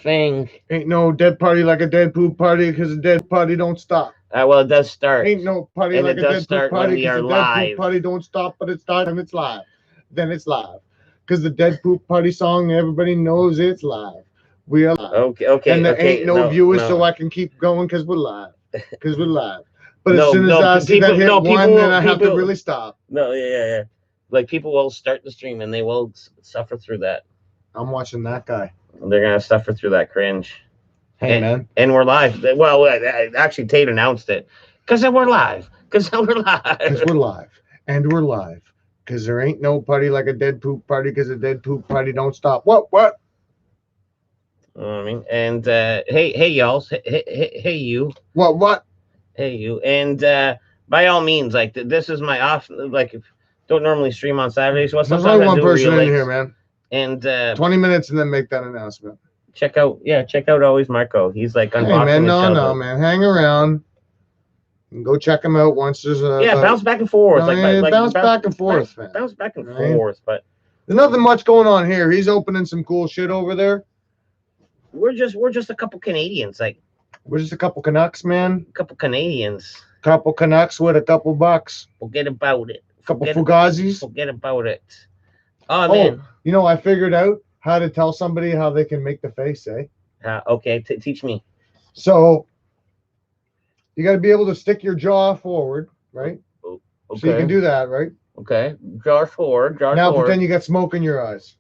thing. Ain't no dead party like a dead poop party because a dead party don't stop. Well, it does start, Ain't no party and like it a does dead poop start when party we because are a dead poop live. party don't stop, but it starts and it's live. Then it's live. Because the dead poop party song, everybody knows it's live. We are live. Okay, okay, And there okay. ain't no No, viewers, so no, I can keep going because we're live. Because we're live. But as no, soon as no. I see that People, hit no, people one, then will, I have to people. really stop. No, yeah, yeah, yeah. Like people will start the stream and they will suffer through that. I'm watching that guy. They're gonna suffer through that cringe. Hey, man. And we're live. Well, actually, Tate announced it because we're live. Because we're Because live. we're live. And we're live. Because there ain't no party like a dead poop party because a dead poop party don't stop. What? You know what I mean, and hey, y'all, hey, you, What? hey, you, and by all means, like this is my off. Like, don't normally stream on Saturdays, so There's sometimes only I one do person real in late. here, man. And 20 minutes and then make that announcement. check out always Marco. He's like Hey, unboxing man, his no, childhood. man. Hang around. And go check him out once there's a. Yeah, bounce back and forth, no, like bounce back and forth, man. bounce back and Right? forth. But There's nothing much going on here. He's opening some cool shit over there. we're just a couple Canadians, like We're just a couple Canucks, man. a couple Canadians. Couple Canucks with a couple bucks. Forget about it. Couple Fugazis. Forget about it. Oh man. You know, I figured out how to tell somebody how they can make the face, eh? Okay, teach me. So you got to be able to stick your jaw forward, right? Okay. So you can do that, right? Okay. Jaw forward. Now pretend you got smoke in your eyes.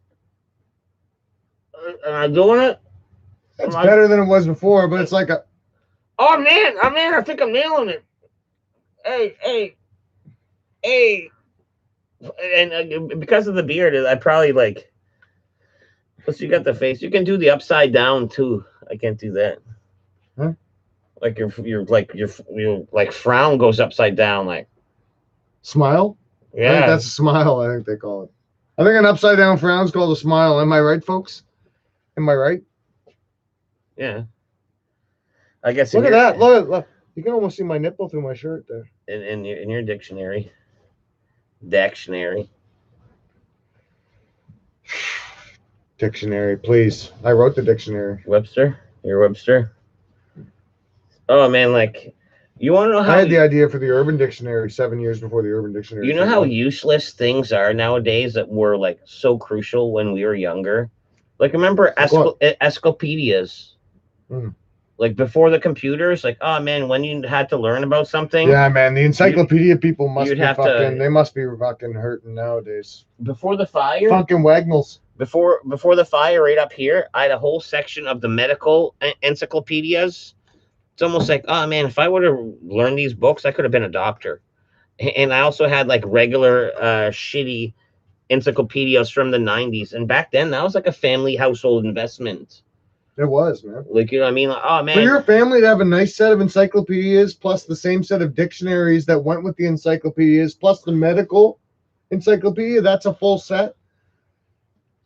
Am I doing it? It's better than it was before, but it's like a. Oh man! I think I'm nailing it. Hey. And because of the beard, I probably like. Plus, you got the face. You can do the upside down too. I can't do that. Huh? Like your like frown goes upside down, like Smile? yeah. I think that's a smile, I think they call it. I think an upside down frown is called a smile. Am I right, folks? Am I right? Yeah. I guess. Look at that. Look. You can almost see my nipple through my shirt there. In your dictionary. Dictionary. Dictionary, please. I wrote the dictionary. Webster? You're Webster? Oh, man, like, you want to know how... I had the idea for the Urban Dictionary 7 years before the Urban Dictionary. You know how useless things are nowadays that were, like, so crucial when we were younger? Like, remember encyclopedias? Like, before the computers? Like, oh, man, when you had to learn about something... Yeah, man, the encyclopedia people must be fucking... They must be fucking hurting nowadays. Before the fire... Fucking Wagnalls. Before the fire, right up here, I had a whole section of the medical encyclopedias. It's almost like, oh man, if I would have learned these books, I could have been a doctor. And I also had like regular shitty encyclopedias from the 90s. And back then, that was like a family household investment. It was, man. Like, you know what I mean? Like, oh man. For your family to have a nice set of encyclopedias, plus the same set of dictionaries that went with the encyclopedias, plus the medical encyclopedia, that's a full set.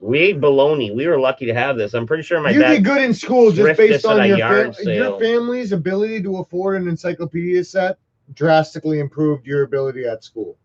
We ate bologna. We were lucky to have this. I'm pretty sure you did good in school just based on your family's ability to afford an encyclopedia set drastically improved your ability at school,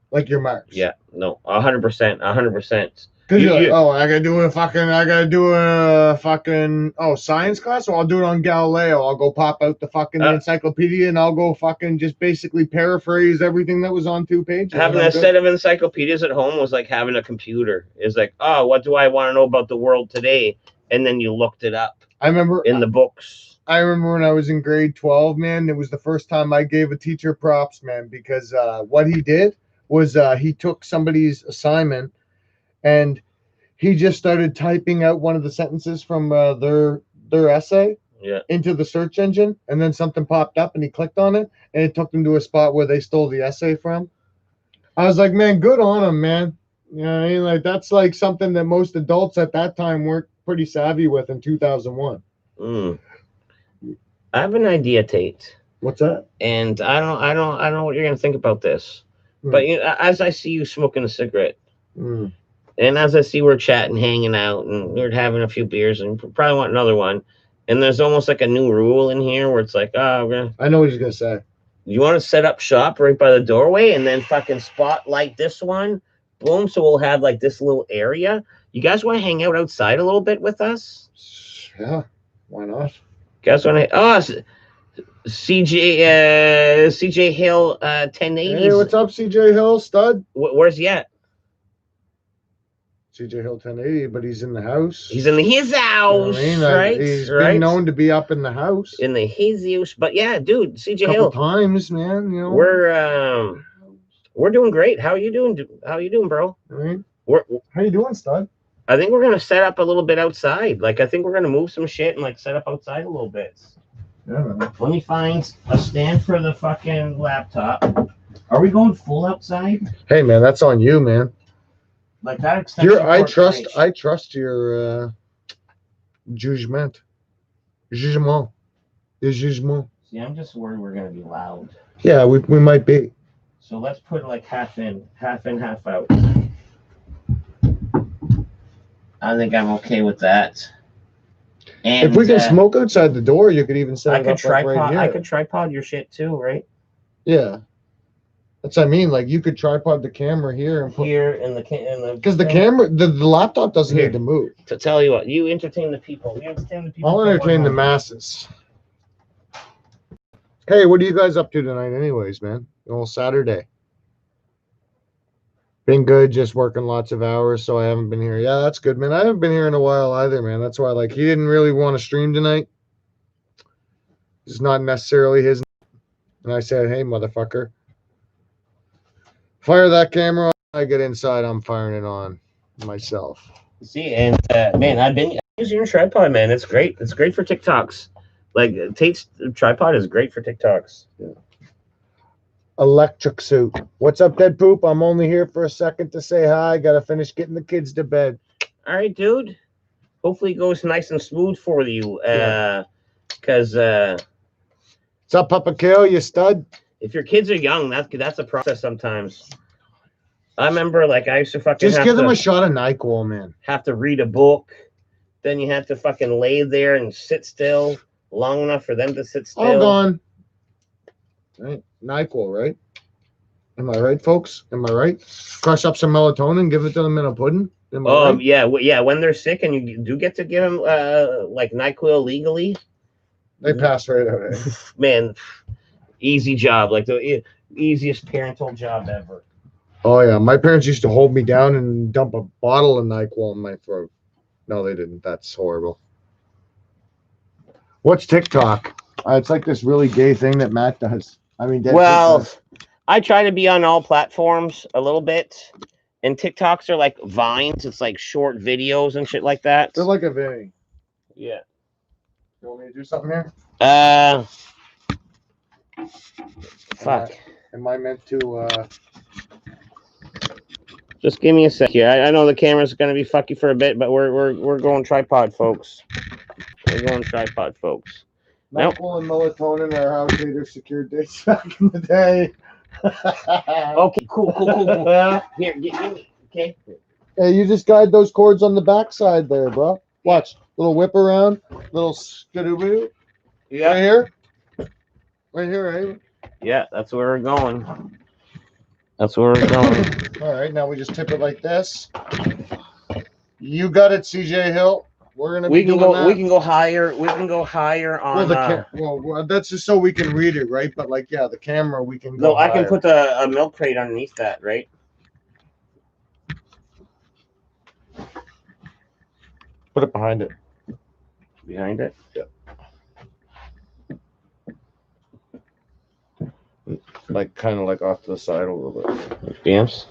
like your marks. Yeah, no, 100%, 100%. Because you're like, oh, I gotta do a fucking science class, so I'll do it on Galileo. I'll go pop out the fucking encyclopedia and I'll go fucking just basically paraphrase everything that was on 2 pages. Having a set of encyclopedias at home was like having a computer. It's like, oh, what do I want to know about the world today? And then you looked it up. I remember in the books. I remember when I was in grade 12, man, it was the first time I gave a teacher props, man, because what he did was he took somebody's assignment and he just started typing out one of the sentences from their essay into the search engine, and then something popped up and he clicked on it and it took them to a spot where they stole the essay from. I was like, man, good on him, man. You know what I mean? Like, that's like something that most adults at that time weren't pretty savvy with in 2001. I have an idea, Tate. What's that? And I don't know what you're gonna think about this. But you know, as I see you smoking a cigarette, and as I see we're chatting, hanging out, and we're having a few beers, and probably want another one, and there's almost like a new rule in here where it's like, oh, I know what he's gonna say. You want to set up shop right by the doorway and then fucking spotlight this one, boom. So we'll have like this little area. You guys want to hang out outside a little bit with us? Yeah. Why not? Guess what? CJ Hill 1080s. Hey, what's up, CJ Hill, stud? Where's he at? CJ Hill 1080, but he's in the house. He's in his house, You know what I mean? right? He's right? been known to be up in the house. In his house, but yeah, dude, CJ a couple Hill. times, man. You know, we're doing great. How are you doing? How you doing, bro? Right. How you doing, stud? I think we're gonna set up a little bit outside. Like, I think we're gonna move some shit and like set up outside a little bit. Yeah, man. Let me find a stand for the fucking laptop. Are we going full outside? Hey, man, that's on you, man. Like that extension. I trust your judgment. Jugement. See, I'm just worried we're gonna be loud. Yeah, we might be. So let's put like half in, half out. I think I'm okay with that. And if we can smoke outside the door, you could even set it up tripod, like right here. I could tripod your shit too, right? Yeah. That's what I mean. Like you could tripod the camera here and put here in the because the camera, the laptop doesn't need to move. To tell you what, you entertain the people. You entertain the people. I'll entertain the masses. Hey, what are you guys up to tonight, anyways, man? All Saturday. Been good, just working lots of hours, so I haven't been here. Yeah, that's good, man. I haven't been here in a while either, man. That's why, like, he didn't really want to stream tonight. It's not necessarily his. And I said, hey, motherfucker. Fire that camera on. I get inside, I'm firing it on myself. See, and man, I've been using your tripod, man. It's great. It's great for TikToks. Like Tate's tripod is great for TikToks. Yeah. Electric suit. What's up, Dead Poop? I'm only here for a second to say hi. Gotta finish getting the kids to bed. All right, dude. Hopefully it goes nice and smooth for you. Because what's up, Papa Kill? You stud? If your kids are young, that's a process sometimes. I remember, like, I used to fucking just give them a shot of NyQuil, man. Have to read a book, then you have to fucking lay there and sit still long enough for them to sit still. All gone. Right, NyQuil, right? Am I right, folks? Am I right? Crush up some melatonin, give it to them in a pudding. Right? Yeah. When they're sick and you do get to give them like NyQuil legally, they pass right out. Eh? Man, easy job, like the easiest parental job ever. Oh yeah, my parents used to hold me down and dump a bottle of NyQuil in my throat. No, they didn't. That's horrible. What's TikTok? It's like this really gay thing that Matt does. I mean, I try to be on all platforms a little bit, and TikToks are like Vines. It's like short videos and shit like that. They're like a Vinny. Yeah. You want me to do something here? Fuck. Am I meant to? Just give me a sec here. I know the camera's gonna be fucky for a bit, but we're going tripod, folks. We're going tripod, folks. NyQuil and melatonin are how Tater secured dates back in the day. Okay, cool. Here, give me. Okay. Hey, you just guide those cords on the backside there, bro. Watch. Little whip around, little skidoo. Yeah. Right here. Right here, right? Yeah, that's where we're going. That's where we're going. All right, now we just tip it like this. You got it, CJ Hill. We're gonna. We can go higher. We can go higher on. Well, that's just so we can read it, right? But like, yeah, the camera we can go. No, I can put a milk crate underneath that, right? Put it behind it. Behind it. Yeah. Like kind of like off to the side a little bit. Yes.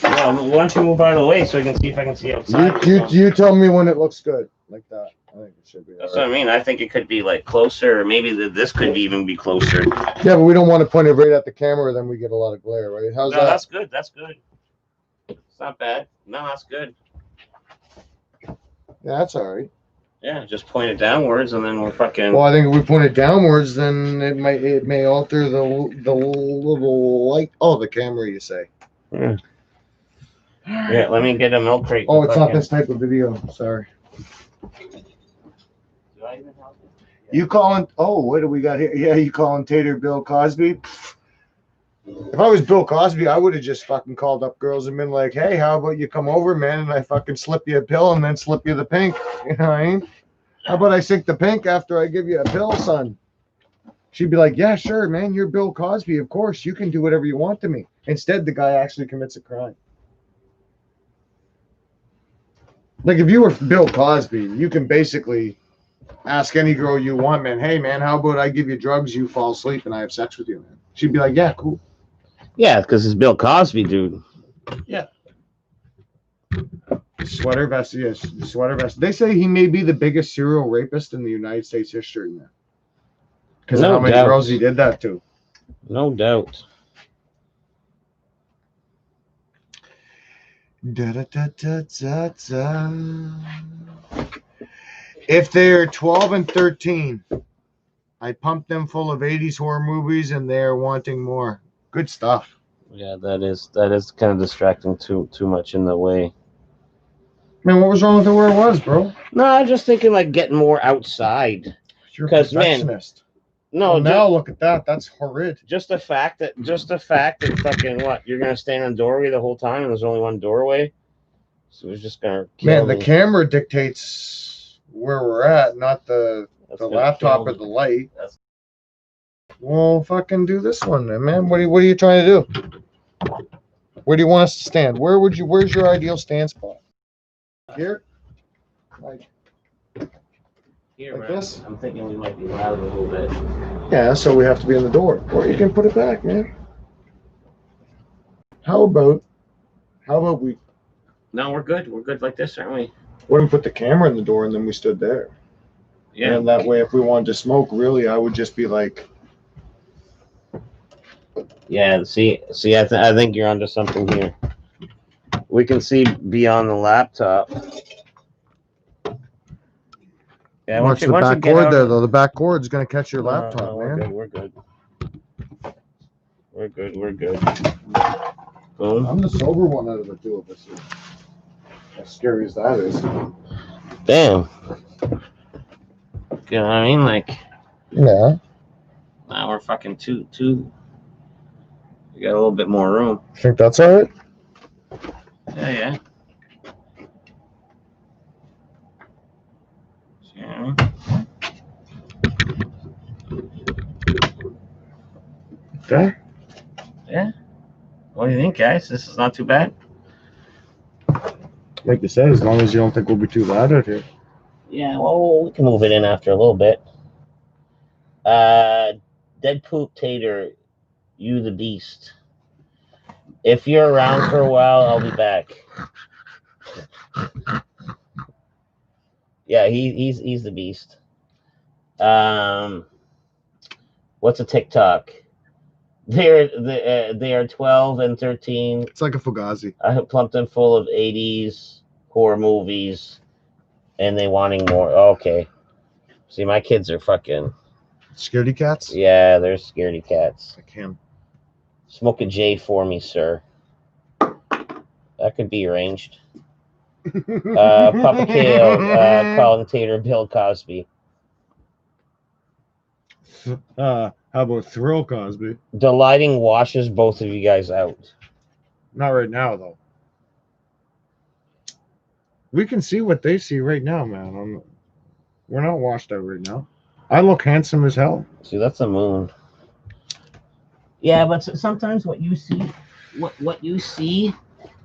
Well, why don't you move out of the way so I can see if I can see outside? You tell me when it looks good, like that. I think it should be. That's what I mean. I think it could be like closer, or maybe this could even be closer. Yeah, but we don't want to point it right at the camera, then we get a lot of glare, right? How's that? That's good. That's good. It's not bad. No, that's good. Yeah, that's all right. Yeah, just point it downwards, and then we're fucking. Well, I think if we point it downwards, then it may alter the little light. Oh, the camera, you say? Yeah. Yeah, let me get a milk crate. Oh, it's not this type of video. Sorry. Do I even help you? You calling? Oh, what do we got here? Yeah, you calling Tater Bill Cosby? If I was Bill Cosby, I would have just fucking called up girls and been like, "Hey, how about you come over, man, and I fucking slip you a pill and then slip you the pink." You know what I mean? How about I sink the pink after I give you a pill, son? She'd be like, yeah, sure, man. You're Bill Cosby. Of course, you can do whatever you want to me. Instead, the guy actually commits a crime. Like, if you were Bill Cosby, you can basically ask any girl you want, man, hey, man, how about I give you drugs, you fall asleep, and I have sex with you, man? She'd be like, yeah, cool. Yeah, because it's Bill Cosby, dude. Yeah. Sweater vest, yes, sweater vest. They say he may be the biggest serial rapist in the United States history, man. Because of how many girls he did that to. No doubt. Da, da, da, da, da, da. If they're 12 and 13, I pump them full of 80s horror movies and they're wanting more. Good stuff. Yeah, that is kind of distracting too much in the way. Man, what was wrong with it where it was, bro? No, I'm just thinking like getting more outside. You're a perfectionist. No, well, now look at that. That's horrid. Just the fact that fucking what, you're gonna stand in the doorway the whole time and there's only one doorway. So it's just gonna kill me. The camera dictates where we're at, not the laptop or the light. Well, fucking do this one then, man. What are you trying to do? Where do you want us to stand? Where's your ideal stand spot? Here? Like here, like right? this? I'm thinking we might be loud a little bit. Yeah, so we have to be in the door. Or you can put it back, man. How about we... No, we're good. We're good like this, aren't we? Wouldn't put the camera in the door and then we stood there. Yeah. And that way, if we wanted to smoke, really, I would just be like... Yeah, see, I think you're onto something here. We can see beyond the laptop. Yeah, watch the back cord there, though. The back cord is going to catch your laptop, man. We're good. Boom. I'm the sober one out of the two of us. As scary as that is. Damn. You know what I mean? Like, yeah. Now we're fucking two. We got a little bit more room. Think that's all right? Yeah. Okay. Yeah. What do you think, guys? This is not too bad. Like you said, as long as you don't think we'll be too loud out here. Yeah, well, we can move it in after a little bit. Dead Poop Tater, you the beast. If you're around for a while, I'll be back. Yeah, he's the beast. What's a TikTok? They are 12 and 13. It's like a Fugazi. I plumped them full of 80s horror movies, and they wanting more. Okay. See, my kids are fucking... Scaredy cats? Yeah, they're scaredy cats. I can. Smoke a J for me, sir. That could be arranged. Papa Kale, Colin Tater, Bill Cosby. How about Thrill Cosby? The lighting washes both of you guys out. Not right now, though. We can see what they see right now, man. We're not washed out right now. I look handsome as hell. See, that's the moon. Yeah, but sometimes what you see, what you see,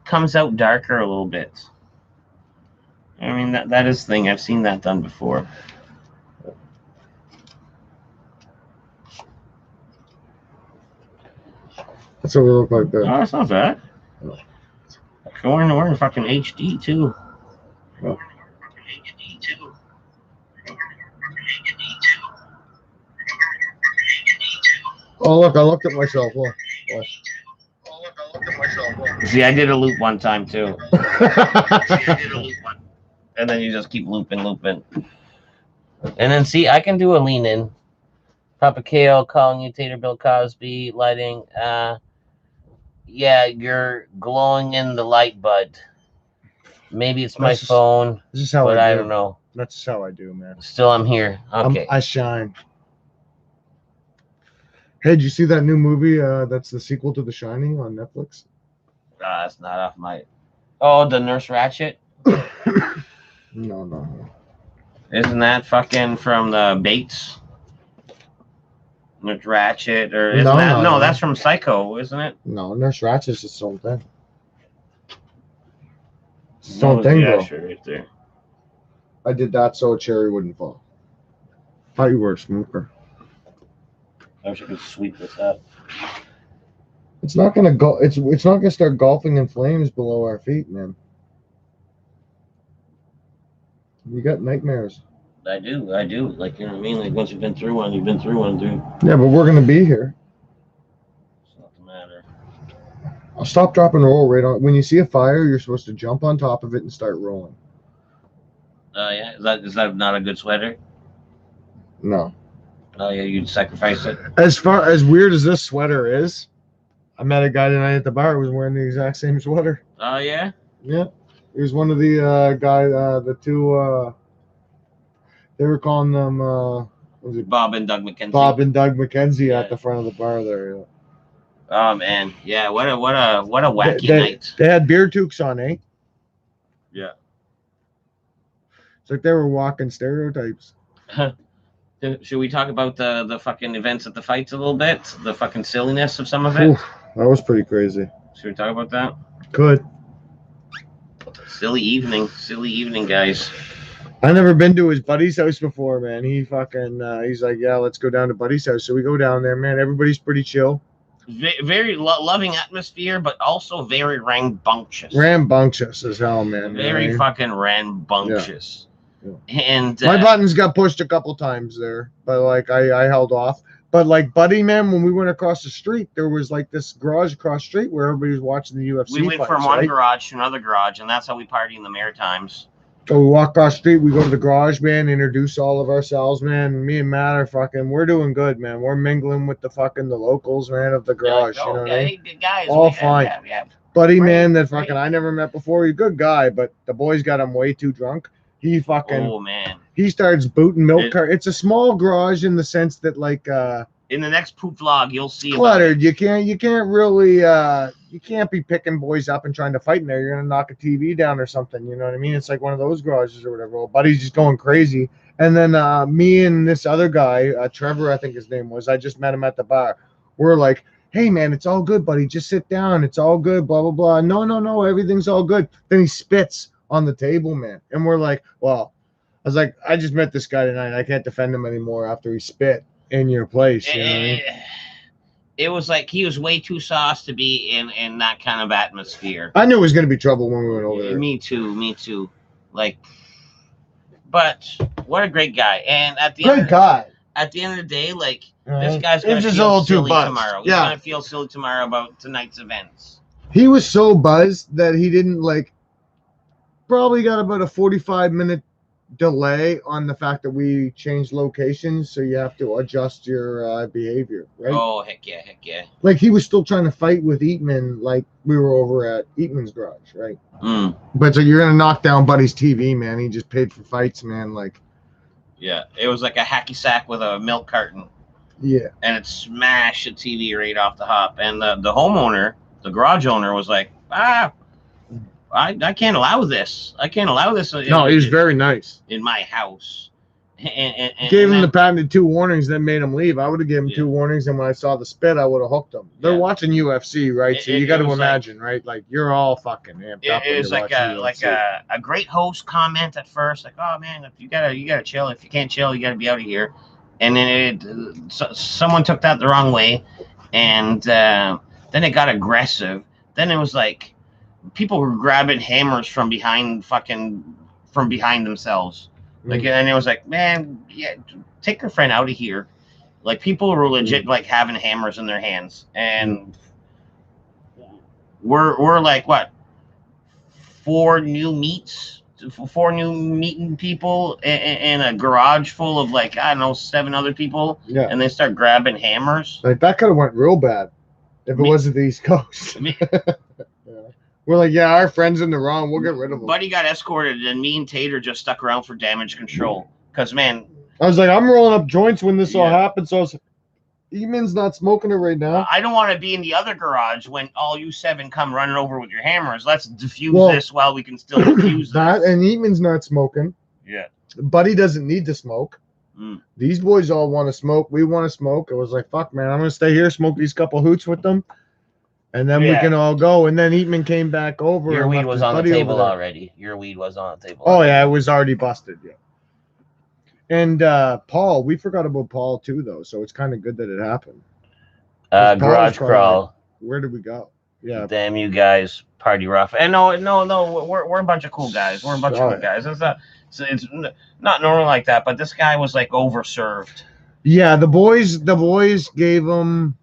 comes out darker a little bit. I mean, that is the thing. I've seen that done before. That's what we look like there. Oh, that's not bad. We're in fucking HD too. Oh. Oh, look, I looked at myself. Look. See, I did a loop one time too. And then you just keep looping. And then see, I can do a lean in. Papa Kale, calling you Tater, Bill Cosby, lighting. Yeah, you're glowing in the light, bud. Maybe it's my phone, but I don't know. That's just how I do, man. Still, I'm here. Okay. I shine. Hey, did you see that new movie that's the sequel to The Shining on Netflix? That's not off my... Oh, the Nurse Ratched? No. Isn't that fucking from the Bates? Nurse Ratchet, or isn't that? No, that's from Psycho, isn't it? No, Nurse Ratchet's just its own thing. It's its That own was thing, the bro. Asher right there. I did that so a cherry wouldn't fall. Thought you were a smoker. I wish I could sweep this up. It's not gonna go. It's not gonna start golfing in flames below our feet, man. You got nightmares. I do. Like, you know what I mean? Like, once you've been through one, you've been through one, dude. Yeah, but we're gonna be here. It's not the matter. I'll stop, drop, and roll right on. When you see a fire, you're supposed to jump on top of it and start rolling. Oh, yeah? Is that not a good sweater? No. Oh, yeah, you'd sacrifice it? As far as weird as this sweater is, I met a guy tonight at the bar who was wearing the exact same sweater. Oh, yeah? Yeah. He was one of the the two, they were calling them, what was it? Bob and Doug McKenzie. Bob and Doug McKenzie at the front of the bar there. Yeah. Oh, man. Yeah, what a wacky night. They had beer toques on, eh? Yeah. It's like they were walking stereotypes. Should we talk about the fucking events at the fights a little bit? The fucking silliness of some of it? Oof, that was pretty crazy. Should we talk about that? Good. Silly evening, guys. I never been to his buddy's house before, man. He fucking, he's like, yeah, let's go down to buddy's house. So we go down there, man. Everybody's pretty chill. Very loving atmosphere, but also very rambunctious. Rambunctious as hell, man. Very fucking rambunctious. Yeah. And my buttons got pushed a couple times there, but like I held off. But like Buddy, man, when we went across the street, there was like this garage across the street where everybody was watching the UFC. We went fights, from one garage to another garage, and that's how we party in the Maritimes. So we walk across the street, we go to the garage, man, introduce all of ourselves, man. Me and Matt are fucking, we're doing good, man. We're mingling with the locals, man, of the garage. Like, you know what I mean? Good guys. All fine. Yeah. Buddy, man, that fucking I never met before. He's a good guy, but the boys got him way too drunk. He fucking, oh man, he starts booting milk cart. It's a small garage in the sense that like in the next poop vlog you'll see cluttered. You can't really you can't be picking boys up and trying to fight in there. You're gonna knock a TV down or something. You know what I mean? It's like one of those garages or whatever. Well, Buddy's just going crazy. And then me and this other guy, Trevor, I think his name was. I just met him at the bar. We're like, hey man, it's all good, buddy. Just sit down. It's all good. Blah blah blah. No, everything's all good. Then he spits on the table, man. And we're like, well, I was like, I just met this guy tonight. I can't defend him anymore after he spit in your place. You know what I mean? It was like he was way too sauced to be in that kind of atmosphere. I knew it was going to be trouble when we went over there. Me too. Like, but what a great guy. And at the end of the day, like, this guy's going to feel silly tomorrow. He's going to feel silly tomorrow about tonight's events. He was so buzzed that he didn't like. Probably got about a 45-minute delay on the fact that we changed locations, so you have to adjust your behavior, right? Oh, heck yeah. Like, he was still trying to fight with Eatman, like we were over at Eatman's garage, right? But so you're going to knock down Buddy's TV, man. He just paid for fights, man. Like, yeah, it was like a hacky sack with a milk carton. Yeah. And it smashed the TV right off the hop. And the homeowner, the garage owner, was like, I can't allow this. No, he was very nice. In my house. And gave him the patented 2 warnings, then made him leave. I would have given him 2 warnings, and when I saw the spit, I would have hooked him. They're watching UFC, right? So you got to imagine, right? Like, you're all fucking amped up. It was like a great host comment at first, like, oh man, if you gotta chill. If you can't chill, you gotta be out of here. And then someone took that the wrong way, and then it got aggressive. Then it was like, people were grabbing hammers from behind themselves. Like, and it was like, man, yeah, take your friend out of here. Like, people were legit like having hammers in their hands, and we're like, what, 4 new meeting people in a garage full of, like, I don't know, 7 other people. Yeah. And they start grabbing hammers. Like, that could have went real bad if it wasn't the East Coast. We're like, yeah, our friend's in the wrong. We'll get rid of him. Buddy got escorted, and me and Tater just stuck around for damage control. Because, man, I was like, I'm rolling up joints when this all happened. So I was, Eamon's not smoking it right now. I don't want to be in the other garage when all you 7 come running over with your hammers. Let's defuse this while we can still defuse that. And Eamon's not smoking. Yeah. Buddy doesn't need to smoke. Mm. These boys all want to smoke. We want to smoke. It was like, fuck, man, I'm gonna stay here, smoke these couple hoots with them, and then we can all go. And then Eatman came back over. Your and weed left was his on the buddy over table there. already. Your weed was on the table. Oh already. yeah, it was already busted. Yeah. And Paul, we forgot about Paul too, though. So it's kind of good that it happened. Paul Garage was probably crawl. like, where did we go? Yeah. Damn you guys, party rough. And no, we're a bunch of cool guys. We're a bunch of good guys. It's not normal like that, but this guy was like overserved. Yeah, the boys gave him.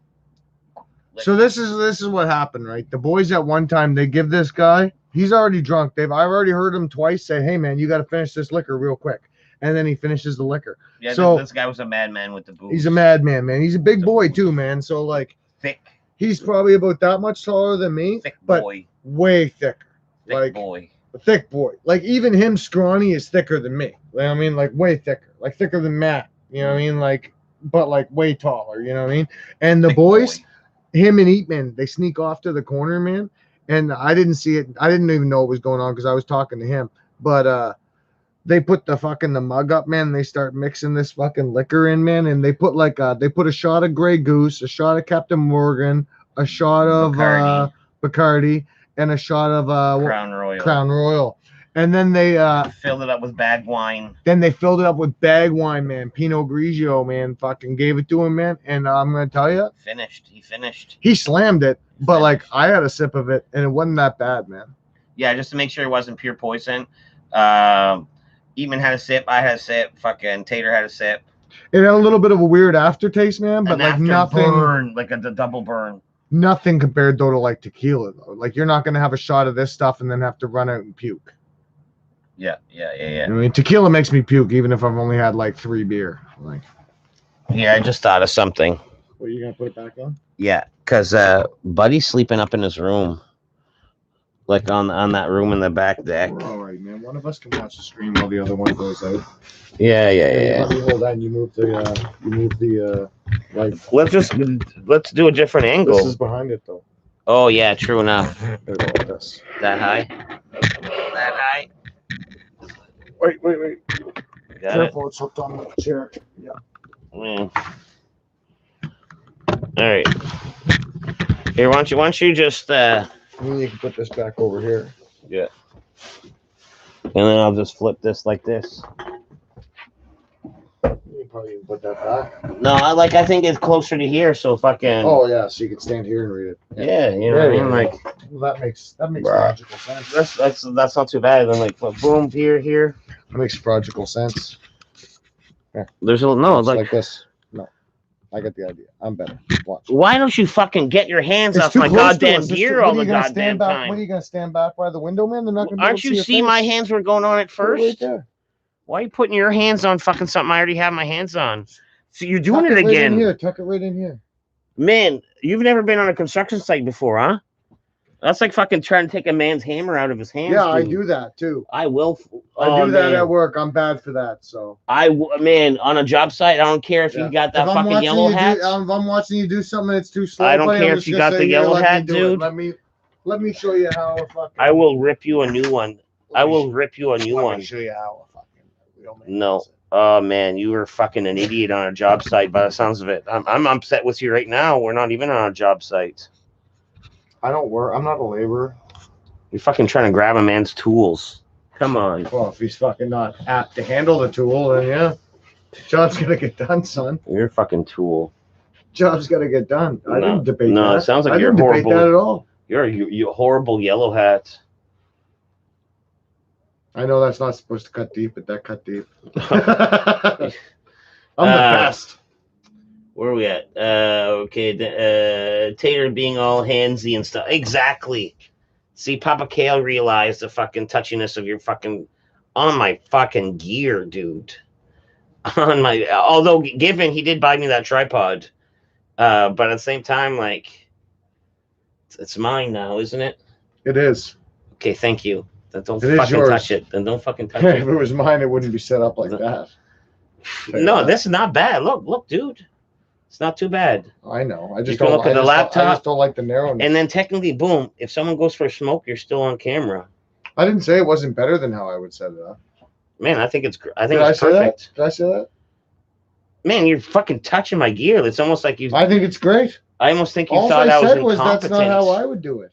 So this is what happened, right? The boys at one time, they give this guy, he's already drunk. I've already heard him twice say, "Hey man, you got to finish this liquor real quick," and then he finishes the liquor. Yeah, so this guy was a madman with the booze. He's a madman, man. He's a big boy too, man. So like thick. He's probably about that much taller than me, thick but boy. Way thicker. Thick like boy. A thick boy. Like even him scrawny is thicker than me. You know what I mean? Like way thicker. Like thicker than Matt. You know what I mean? Like, but like way taller. You know what I mean? And the thick boys, boy. Him and Eatman, they sneak off to the corner, man. And I didn't see it. I didn't even know what was going on because I was talking to him. But they put the mug up, man. And they start mixing this fucking liquor in, man. And they put a shot of Grey Goose, a shot of Captain Morgan, a shot of Bacardi, and a shot of Crown Royal. And then they filled it up with bag wine. Then they filled it up with bag wine, man. Pinot Grigio, man. Fucking gave it to him, man. And I'm gonna tell you, He finished. He slammed it, but like I had a sip of it, and it wasn't that bad, man. Yeah, just to make sure it wasn't pure poison. Eatman had a sip. I had a sip. Fucking Tater had a sip. It had a little bit of a weird aftertaste, man, but like nothing. Burn, like a double burn. Nothing compared though to like tequila though. Like you're not gonna have a shot of this stuff and then have to run out and puke. Yeah. I mean, tequila makes me puke even if I've only had like 3 beer. Like. Yeah, I just thought of something. What, are you gonna put it back on? Yeah, because Buddy's sleeping up in his room. Like on that room in the back deck. All right, man. One of us can watch the stream while the other one goes out. Yeah. Let me hold that and you move the like. Let's do a different angle. This is behind it though. Oh yeah, true enough. Like this. That high. That high. Wait. Got Careful, it's hooked on the chair. Yeah. All right. Here, why don't you just you can put this back over here. Yeah. And then I'll just flip this like this. You probably even put that back. No, I think it's closer to here, so fucking. Oh yeah, so you can stand here and read it. Yeah, you know what I mean? Like. Well, that makes logical sense. That's not too bad. Then like boom here. That makes logical sense. Yeah. There's like this. No, I get the idea. I'm better. Watch. Why don't you fucking get your hands off my goddamn gear all the goddamn time? What are you gonna stand back by the window, man? They're not gonna. Aren't you see my hands were going on at first? Right there. Why are you putting your hands on fucking something I already have my hands on? So you're doing it again. Tuck it right in here. Man, you've never been on a construction site before, huh? That's like fucking trying to take a man's hammer out of his hands. Yeah, dude. I do that too. I will. I do that at work. I'm bad for that. So man, on a job site, I don't care if you got that fucking yellow hat. If I'm watching you do something that's too slow. I don't care if you got the yellow hat, dude. Let me show you how. I will rip you a new one. I will rip you a new one. Let me show you how. No. Oh man, you were fucking an idiot on a job site by the sounds of it. I'm upset with you right now. We're not even on a job site. I don't work. I'm not a laborer. You're fucking trying to grab a man's tools. Come on. Well, if he's fucking not apt to handle the tool, then yeah. Job's gonna get done, son. You're a fucking tool. Job's gotta get done. I didn't debate that. No, it sounds like you're horrible. I didn't debate that at all. You're a horrible yellow hat. I know that's not supposed to cut deep, but that cut deep. I'm the best. Where are we at? Okay, Tater being all handsy and stuff. Exactly. See, Papa Kale realized the fucking touchiness of your fucking on my fucking gear, dude. Although given he did buy me that tripod, but at the same time, like it's mine now, isn't it? It is. Okay, thank you. Then don't fucking touch it. Then don't fucking touch it. If it was mine, it wouldn't be set up like that. No, this is not bad. Look, dude. It's not too bad. I know. I just don't look at the laptop. I just don't like the narrowness. And then technically, boom, if someone goes for a smoke, you're still on camera. I didn't say it wasn't better than how I would set it up. Man, I think it's Did I it's say that? perfect. Did I say that? Man, you're fucking touching my gear. It's almost like you. I think it's great. I almost think you All thought I I was said was incompetent. that's not how I would do it.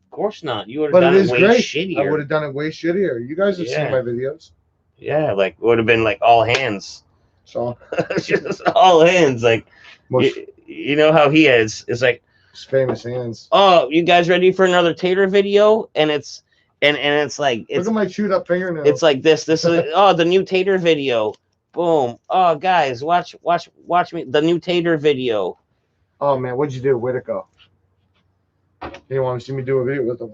Of course not. You would have But done it it is way great. shittier. I would have done it way shittier. You guys have seen Yeah. my videos. Yeah, like would have been like all hands. So Just all hands. Like mush you know how he is. It's like, his famous hands. oh, you guys ready for another tater video? And it's it's like Look at my chewed up fingernails. it's like this. This is oh the new tater video. Boom. Oh guys, watch me the new tater video. Oh man, what'd you do? Where'd it go? You want to see me do a video with them?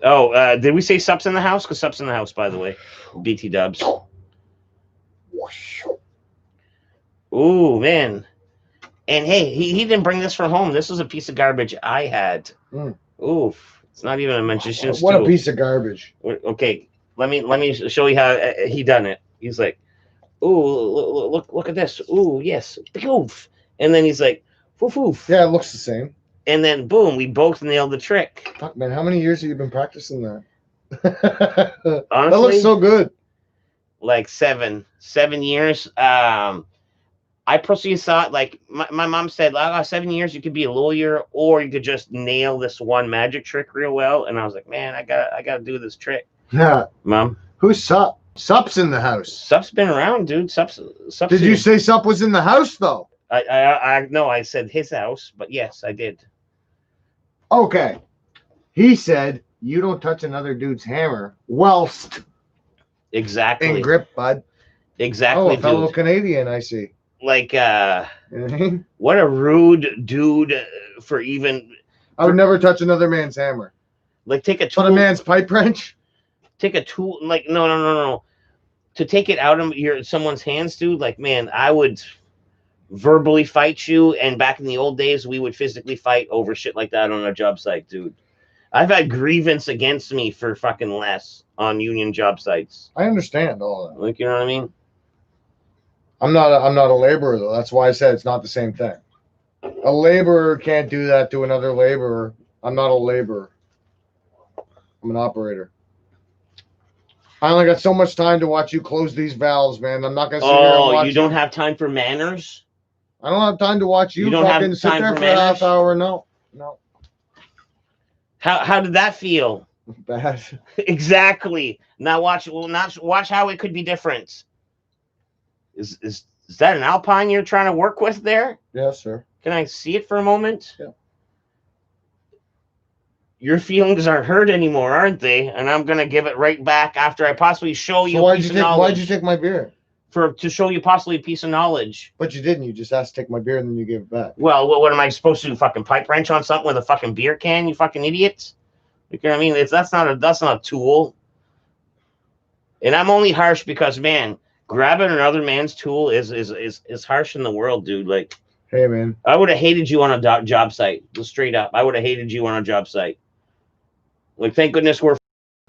Oh, did we say Sup's in the house? Because Sup's in the house, by the way. BT dubs. Ooh, man. And hey, he didn't bring this from home. This was a piece of garbage I had. Oof. It's not even a magician's What tool. a piece of garbage. Okay, let me show you how he done it. He's like, ooh, look at this. Ooh, yes. Oof. And then he's like, oof, oof. Yeah, it looks the same. And then boom, we both nailed the trick. Fuck, man, how many years have you been practicing that? Honestly, that looks so good. Like 7 years. I personally thought, like my mom said, 7 years you could be a lawyer, or you could just nail this one magic trick real well. And I was like, man, I gotta do this trick. Yeah, Mom. Who's Sup? Sup's in the house. Sup's been around, dude. Sup's Did you say Sup was in the house though? I said his house, but yes, I did. Okay. He said you don't touch another dude's hammer whilst exactly in grip, bud. Exactly. Oh, a fellow dude. Canadian, I see. Like what a rude dude for even. I would never touch another man's hammer. Like take a tool. But a man's pipe wrench. Take a tool. Like no. To take it out of someone's hands, dude. Like man, I would verbally fight you, and back in the old days we would physically fight over shit like that on a job site, dude. I've had grievance against me for fucking less on union job sites. I understand all that. Like, you know what I mean? I'm not a laborer though. That's why I said it's not the same thing. A laborer can't do that to another laborer. I'm not a laborer. I'm an operator. I only got so much time to watch you close these valves, man. I'm not gonna sit here and watch you don't have time for manners? I don't have time to watch you, don't fucking have sit time there for for a half manners? hour. No. How did that feel? Bad. Exactly. Now watch how it could be different. Is that an Alpine you're trying to work with there? Yes, sir. Can I see it for a moment? Yeah. Your feelings aren't hurt anymore, aren't they? And I'm gonna give it right back after I possibly show you. So why'd you take my beer? To show you possibly a piece of knowledge. But you didn't. You just asked to take my beer and then you gave it back. Well, what am I supposed to do? Fucking pipe wrench on something with a fucking beer can? You fucking idiots! You know what I mean? That's not a tool. And I'm only harsh because, man, grabbing another man's tool is harsh in the world, dude. Like, hey, man, I would have hated you on a job site. Just straight up, I would have hated you on a job site. Like, thank goodness we're.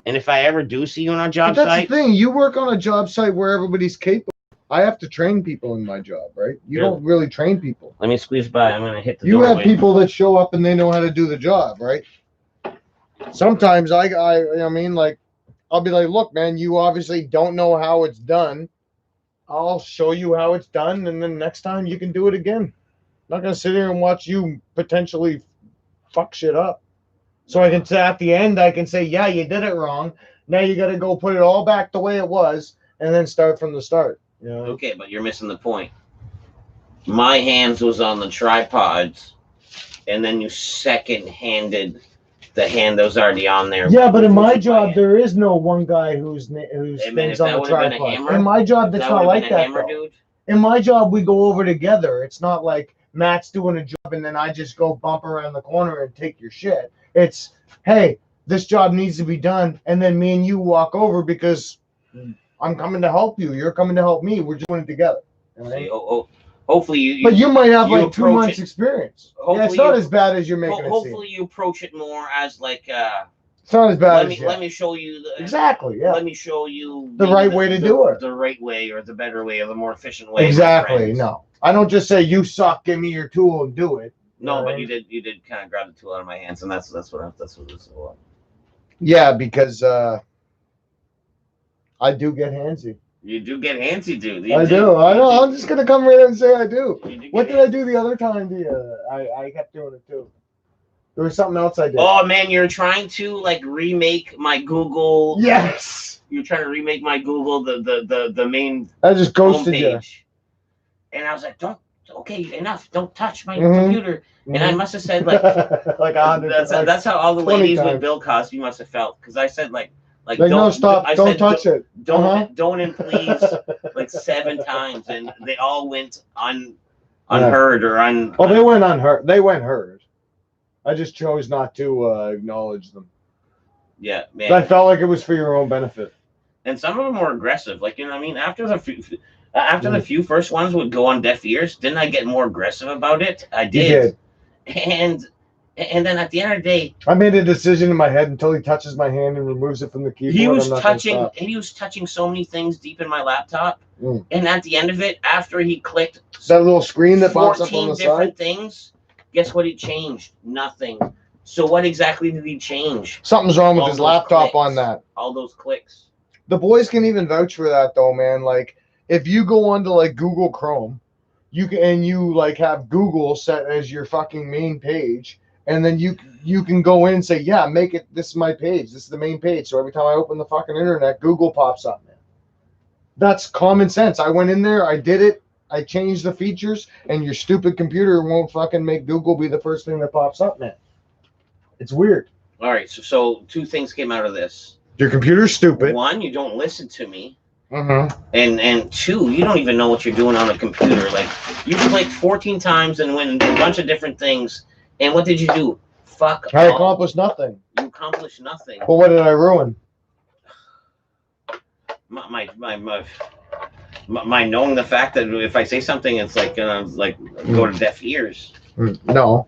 And if I ever do see you on a job but that's site, the thing. You work on a job site where everybody's capable. I have to train people in my job, right? You don't really train people. let me squeeze by. I'm gonna hit the. You doorway. have people that show up and they know how to do the job, right? Sometimes I mean, like, I'll be like, look, man, you obviously don't know how it's done. I'll show you how it's done, and then next time you can do it again. I'm not gonna sit here and watch you potentially fuck shit up. So I can say at the end, I can say, yeah, you did it wrong. Now you got to go put it all back the way it was, and then start from the start. You know? Okay, but you're missing the point. My hands was on the tripods, and then you second-handed the hand that was already on there. Yeah, but in my job, there is no one guy who's Hey, man, things on the been a tripod. hammer, In my job, that's not like that. Hammer, Though. dude? In my job, we go over together. It's not like Matt's doing a job and then I just go bump around the corner and take your shit. It's, hey, this job needs to be done, and then me and you walk over because I'm coming to help you. You're coming to help me. We're just doing it together. Right? See, hopefully you. But you might have you like 2 months experience. Yeah, it's not as bad as you're making it seem. Hopefully you approach it more as like. It's not as bad as let me show you exactly. Yeah. Let me show you the right way to do it. The right way, or the better way, or the more efficient way. Exactly. No, I don't just say you suck. Give me your tool and do it. No, but you did kind of grab the tool out of my hands, and that's what this is about. Yeah, because I do get handsy. You do get handsy, dude. I do. I know. I'm just gonna come right out and say I do. What did I do the other time? I kept doing it too. There was something else I did. Oh man, you're trying to like remake my Google. Yes. You're trying to remake my Google the main. I just ghosted you. And I was like, don't. Okay, enough. Don't touch my computer. And I must have said like like 100. That's how all the ladies times. with Bill Cosby must have felt, because I said like don't, no, stop. I don't touch it. Don't and please like 7 times, and they all went unheard or un. Oh, they went unheard. They went heard. I just chose not to acknowledge them. Yeah, man. I felt like it was for your own benefit. And some of them were aggressive. Like, you know what I mean? After the few first ones would go on deaf ears, didn't I get more aggressive about it? I did. You did. And then at the end of the day, I made a decision in my head until he touches my hand and removes it from the keyboard. He was touching so many things deep in my laptop. And at the end of it, after he clicked that little screen that pops up on the 14 different things, guess what he changed? Nothing. So what exactly did he change? Something's wrong with his laptop on that. All those clicks. The boys can even vouch for that though, man. Like if you go onto like Google Chrome, you like have Google set as your fucking main page. And then you can go in and say, yeah, make it, this is my page. This is the main page. So every time I open the fucking internet, Google pops up, man. That's common sense. I went in there, I did it, I changed the features, and your stupid computer won't fucking make Google be the first thing that pops up, man. It's weird. All right, so 2 things came out of this. Your computer's stupid. 1, you don't listen to me. And 2, you don't even know what you're doing on a computer. Like, you clicked 14 times and went and did a bunch of different things. And what did you do? Fuck. I accomplished nothing. You accomplished nothing. Well, what did I ruin? My knowing the fact that if I say something, it's like go to deaf ears. No.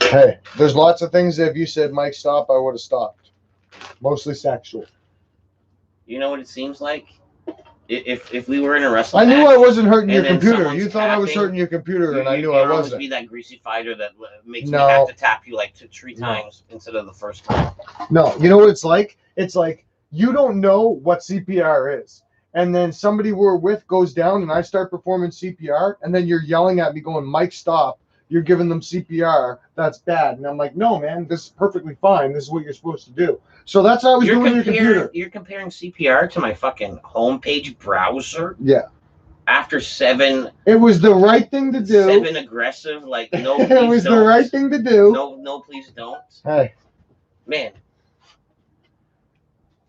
Hey, there's lots of things that if you said, Mike, stop, I would have stopped. Mostly sexual. You know what it seems like? If we were in a wrestling match, I knew I wasn't hurting your computer. You thought I was hurting your computer, and I knew I wasn't. Be that greasy fighter that makes me have to tap you like 3 times instead of the first time. No, you know what it's like? It's like you don't know what CPR is, and then somebody we're with goes down, and I start performing CPR, and then you're yelling at me, going, "Mike, stop! You're giving them CPR. That's bad." And I'm like, "No, man, this is perfectly fine. This is what you're supposed to do." So that's how I was doing your computer. You're comparing CPR to my fucking homepage browser? Yeah. After 7... It was the right thing to do. 7 aggressive, like, no, please It was don't. the right thing to do. No, please don't. Hey. Man.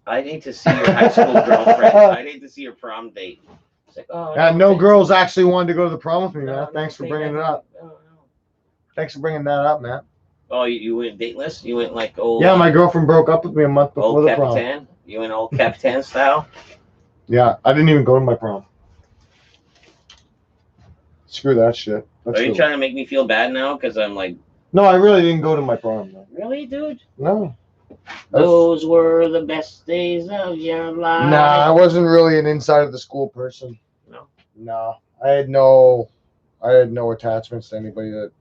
I'd hate to see your high school girlfriend. I'd hate to see your prom date. It's like, oh. No girls actually wanted to go to the prom with me, man. Thanks for bringing it up. Thanks for bringing that up, man. Oh, you went dateless? You went like old... Yeah, my girlfriend broke up with me a month before the prom. Capitan? You went old Capitan style? Yeah, I didn't even go to my prom. Screw that shit. Are you trying to make me feel bad now? Because I'm like... No, I really didn't go to my prom. Man. Really, dude? No. Those were the best days of your life. Nah, I wasn't really an inside of the school person. No? No. I had no attachments to anybody that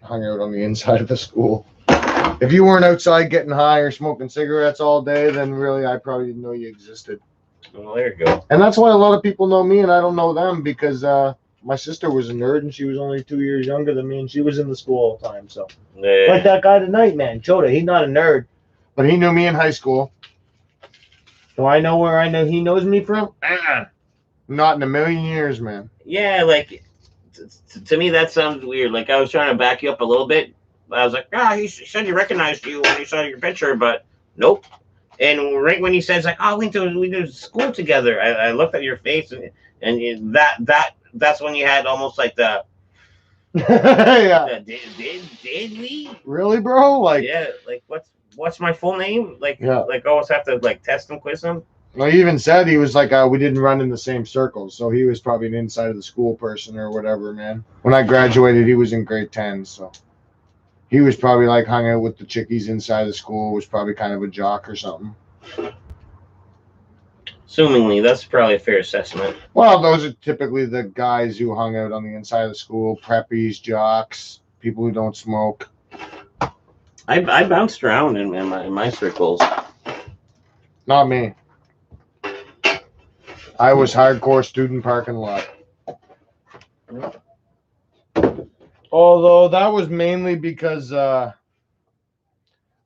hung out on the inside of the school. If you weren't outside getting high or smoking cigarettes all day, then really I probably didn't know you existed. Well, there you go. And that's why a lot of people know me and I don't know them, because my sister was a nerd and she was only 2 years younger than me and she was in the school all the time. So like that guy tonight, man, Choda, he's not a nerd, but he knew me in high school. Do I know where he knows me from? Not in a million years, man. Yeah, like to me that sounds weird. Like I was trying to back you up a little bit. I was like, he said he recognized you when he saw your picture, but nope. And right when he says like, we went to school together, I looked at your face and that's when you had almost like the yeah. Did we really, bro? Like, yeah, like what's my full name? Like, yeah. Like always have to like test and quiz him. Well, he even said he was like, we didn't run in the same circles, so he was probably an inside of the school person or whatever, man. When I graduated, he was in grade 10, so he was probably like hung out with the chickies inside the school, was probably kind of a jock or something. Assumingly, that's probably a fair assessment. Well, those are typically the guys who hung out on the inside of the school, preppies, jocks, people who don't smoke. I bounced around in my circles. Not me. I was hardcore student parking lot. Although that was mainly because I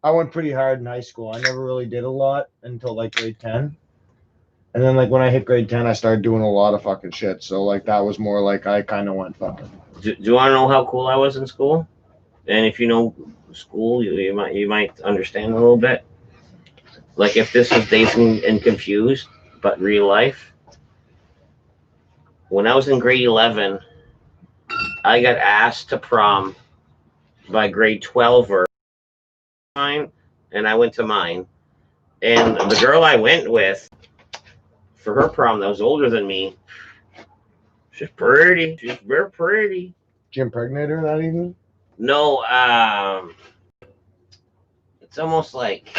went pretty hard in high school. I never really did a lot until like grade 10. And then like when I hit grade 10, I started doing a lot of fucking shit. So like that was more like I kind of went fucking. Do you want to know how cool I was in school? And if you know school, you might understand a little bit. Like if this was Dazed and Confused, but real life. When I was in grade 11, I got asked to prom by grade 12 or mine, and I went to mine. And the girl I went with for her prom that was older than me, she's pretty. She's very pretty. Did you impregnate her that evening? No, it's almost like.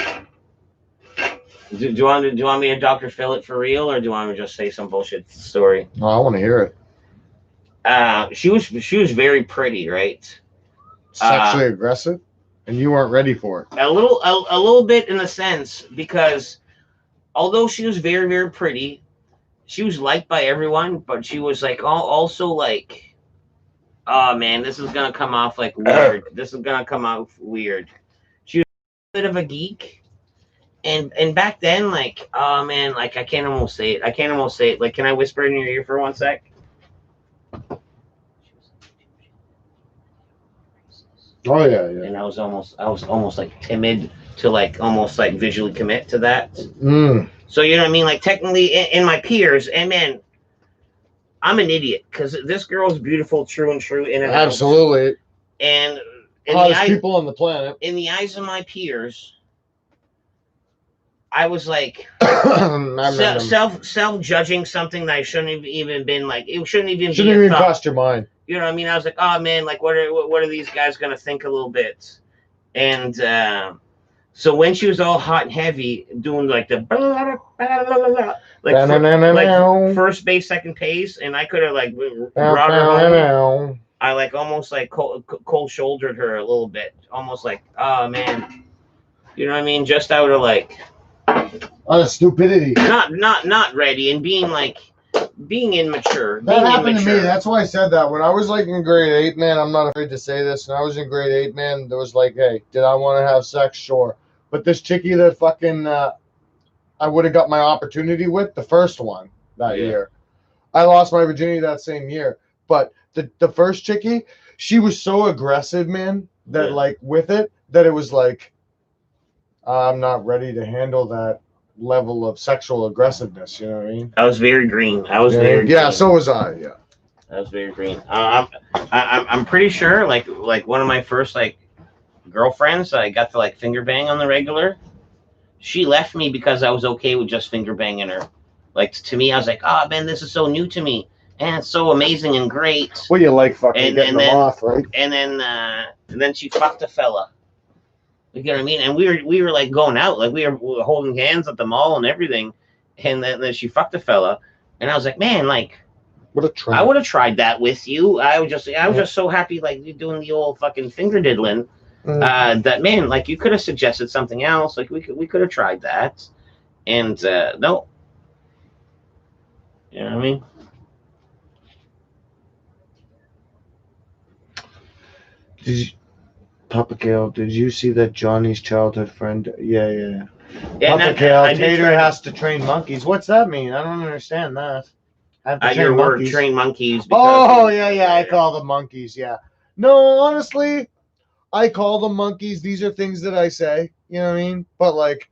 Do you want me to Dr. Phil it for real, or do you want me to just say some bullshit story? No, I want to hear it. She was very pretty, right? Sexually aggressive, and you weren't ready for it. A little bit in a sense, because although she was very, very pretty, she was liked by everyone, but she was like also like, oh man, this is gonna come off like weird. This is gonna come out weird. She was a bit of a geek. And back then, like, oh man, like I can't almost say it. Like, can I whisper in your ear for 1 sec? Oh yeah, yeah. And I was almost like timid to like almost like visually commit to that. So you know what I mean? Like technically in my peers, and man, I'm an idiot because this girl is beautiful, true and in and absolutely. Out. And hottest people on the planet. In the eyes of my peers, I was like self judging something that I shouldn't have even been like. It shouldn't even crossed your mind. You know what I mean? I was like, oh man, like what are these guys gonna think a little bit? And so when she was all hot and heavy, doing like the like first base, second pace, and I could have like brought her home. I like almost like cold shouldered her a little bit, almost like, oh man, you know what I mean? Just out of like. Out of stupidity. Not ready, and being immature. That happened to me. That's why I said that. When I was like in grade 8, man, I'm not afraid to say this. When I was in grade 8, man, there was like, hey, did I want to have sex? Sure. But this chickie that fucking I would have got my opportunity with, the first one that year. I lost my virginity that same year. But the first chickie, she was so aggressive, man, that like with it, that it was like, I'm not ready to handle that level of sexual aggressiveness. You know what I mean? I was very green. Very green. Yeah, so was I. Yeah, I was very green. I'm pretty sure like one of my first like girlfriends I got to like finger bang on the regular. She left me because I was okay with just finger banging her. Like to me, I was like, oh man, this is so new to me, and it's so amazing and great. Well, you like fucking getting them off, right? And then she fucked a fella. You know what I mean? And we were like going out, like we were holding hands at the mall and everything. And then she fucked a fella, and I was like, man, like, I would have tried that with you. I was just so happy, like you doing the old fucking finger diddling. That man, like you could have suggested something else. Like we could have tried that, and no. You know what I mean? Papa Kale, did you see that Johnny's childhood friend? Yeah. Papa Kale, Taiter has to train monkeys. What's that mean? I don't understand that. Your word, train monkeys. Oh, yeah, I call them monkeys, yeah. No, honestly, I call them monkeys. These are things that I say, you know what I mean? But, like,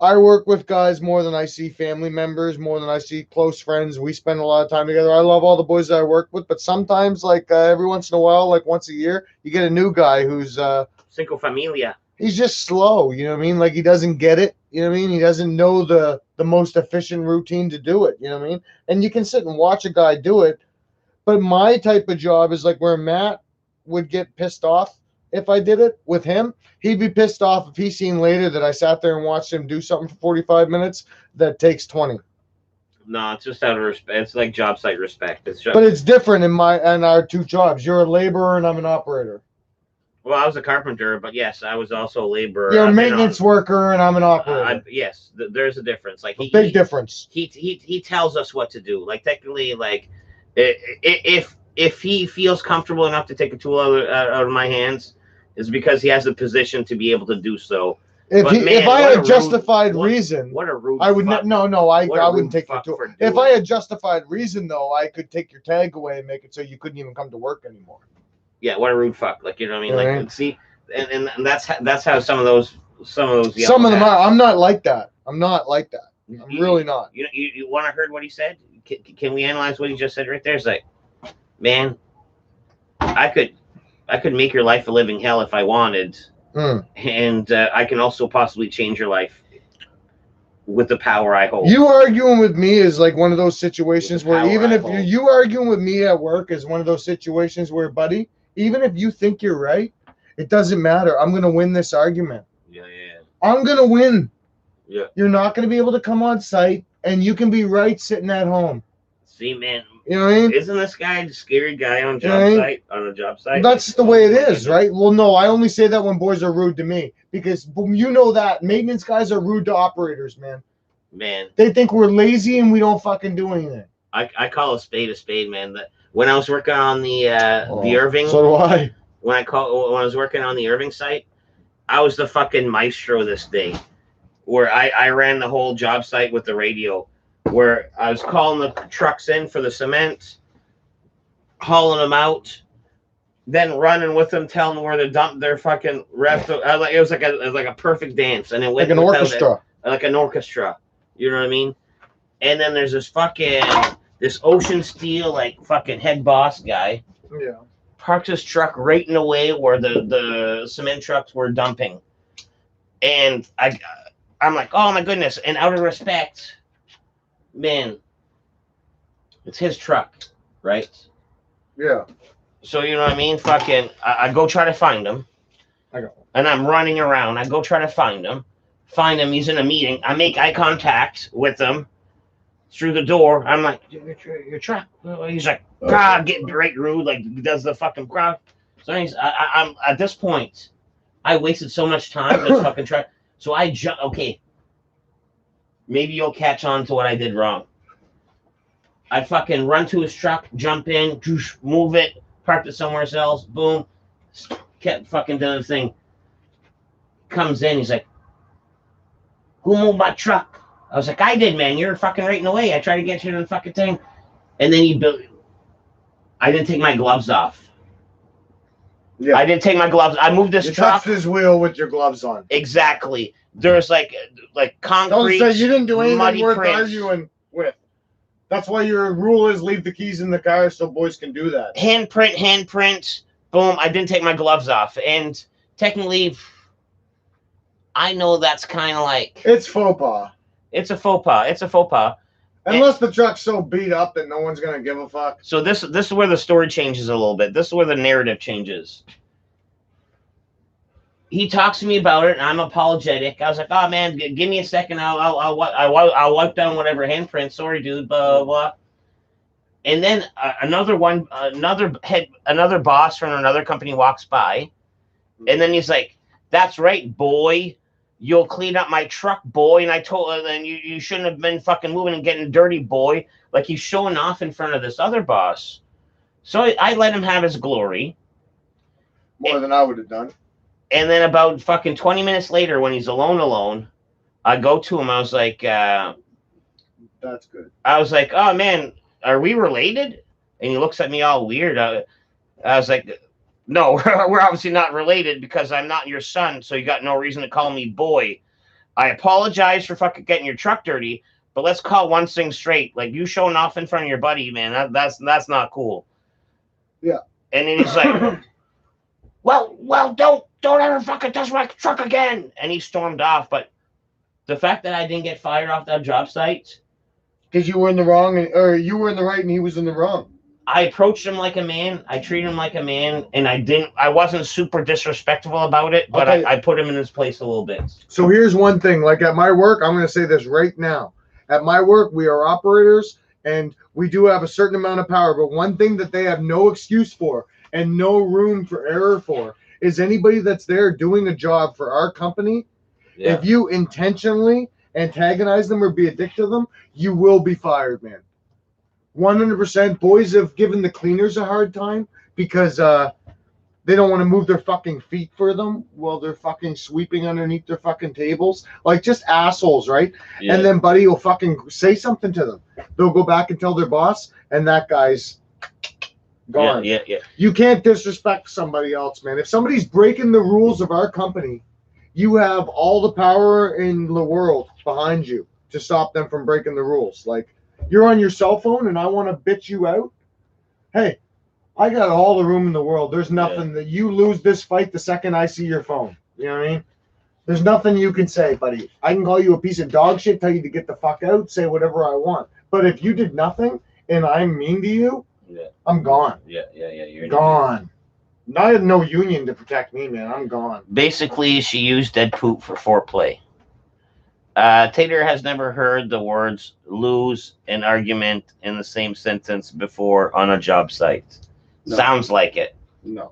I work with guys more than I see family members, more than I see close friends. We spend a lot of time together. I love all the boys that I work with, but sometimes, like every once in a while, like once a year, you get a new guy who's Cinco Familia. He's just slow, you know what I mean? Like he doesn't get it, you know what I mean? He doesn't know the most efficient routine to do it, you know what I mean? And you can sit and watch a guy do it, but my type of job is like where Matt would get pissed off if I did it with him. He'd be pissed off if he seen later that I sat there and watched him do something for 45 minutes that takes 20. No, it's just out of respect. It's like job site respect. But it's different in our two jobs. You're a laborer and I'm an operator. Well, I was a carpenter, but yes, I was also a laborer. You're a I've been maintenance worker, and I'm an operator. yes, there's a difference. Like A big difference. He tells us what to do. Like technically, like if he feels comfortable enough to take a tool out of my hands, is because he has a position to be able to do so. If I had a justified reason, what a rude. I would I wouldn't take your tool. If I it. had justified reason, though, I could take your tag away and make it so you couldn't even come to work anymore. Yeah, what a rude fuck. Like, you know what I mean? You know like, what I mean? see, and that's how some of those Some of them are. I'm not like that. I'm not like that. I'm really not. You want to heard what he said? Can we analyze what he just said right there? It's like, man, I could make your life a living hell if I wanted, and I can also possibly change your life with the power I hold. You arguing with me is like one of those situations where even if you arguing with me at work is one of those situations where, buddy, even if you think you're right, it doesn't matter. I'm gonna win this argument. Yeah. I'm gonna win. Yeah. You're not gonna be able to come on site, and you can be right sitting at home. See, man. You know what I mean? Isn't this guy a scary guy on a job site? That's the way it is, right? Well, no, I only say that when boys are rude to me because you know that maintenance guys are rude to operators, man. Man, they think we're lazy and we don't fucking do anything. I call a spade, man. When I was working on the Irving, so do I. When I was working on the Irving site, I was the fucking maestro this day, where I ran the whole job site with the radio, where I was calling the trucks in for the cement, hauling them out, then running with them, telling them where to dump their fucking rest. It was like a perfect dance, and it went like an orchestra. Like an orchestra. You know what I mean? And then there's this Ocean Steel, like, fucking head boss guy. Yeah. Parks his truck right in the way where the cement trucks were dumping. And I'm like, oh my goodness. And out of respect, man, it's his truck, right? Yeah. So, you know what I mean? Fucking, I go try to find him. And I'm running around. I go try to find him. He's in a meeting. I make eye contact with him through the door. I'm like, your truck. He's like, God, getting right rude, like does the fucking crowd. So I'm at this point, I wasted so much time this fucking truck. So I jump. Okay, maybe you'll catch on to what I did wrong. I fucking run to his truck, jump in, move it, park it somewhere else. Boom, kept fucking doing the thing. Comes in, he's like, who moved my truck? I was like, I did, man. You're fucking right in the way. I tried to get you to the fucking thing. And then I didn't take my gloves off. Yeah. I didn't take my gloves. I moved this truck. You touched his wheel with your gloves on. Exactly. There's like concrete. Don't say you didn't do anything worth arguing with. That's why your rule is leave the keys in the car so boys can do that. Handprint. Boom. I didn't take my gloves off. And technically, I know that's kind of like... It's faux pas. It's a faux pas. Unless the truck's so beat up that no one's going to give a fuck. So this is where the story changes a little bit. This is where the narrative changes. He talks to me about it, and I'm apologetic. I was like, oh, man, give me a second. I'll wipe down whatever handprint. Sorry, dude, blah, blah. And then another boss from another company walks by, and then he's like, that's right, boy. You'll clean up my truck, boy. And I told her, then you shouldn't have been fucking moving and getting dirty, boy. Like he's showing off in front of this other boss. So I let him have his glory. More than I would have done. And then about fucking 20 minutes later, when he's alone, I go to him. I was like, that's good. I was like, oh, man, are we related? And he looks at me all weird. I was like, no, we're obviously not related because I'm not your son, so you got no reason to call me boy. I apologize for fucking getting your truck dirty, but let's call one thing straight. Like, you showing off in front of your buddy, man, that's not cool. Yeah. And then he's like, well, don't ever fucking touch my truck again. And he stormed off. But the fact that I didn't get fired off that job site, because you were in the wrong, or you were in the right and he was in the wrong. I approached him like a man. I treated him like a man, and I wasn't super disrespectful about it, but okay. I put him in his place a little bit. So here's one thing, like at my work, I'm going to say this right now. At my work, we are operators, and we do have a certain amount of power, but one thing that they have no excuse for and no room for error for is anybody that's there doing a job for our company. Yeah. If you intentionally antagonize them or be a dick to them, you will be fired, man. 100%. Boys have given the cleaners a hard time because they don't want to move their fucking feet for them while they're fucking sweeping underneath their fucking tables. Like, just assholes, right? Yeah. And then buddy will fucking say something to them. They'll go back and tell their boss, and that guy's gone. Yeah. You can't disrespect somebody else, man. If somebody's breaking the rules of our company, you have all the power in the world behind you to stop them from breaking the rules. Like, you're on your cell phone and I want to bitch you out. Hey, I got all the room in the world. There's nothing that you lose this fight the second I see your phone. You know what I mean? There's nothing you can say, buddy. I can call you a piece of dog shit, tell you to get the fuck out, say whatever I want. But if you did nothing and I'm mean to you, I'm gone. Yeah. You're gone. I had no union to protect me, man. I'm gone. Basically, she used dead poop for foreplay. Tater has never heard the words lose and argument in the same sentence before on a job site. No. Sounds like it. No.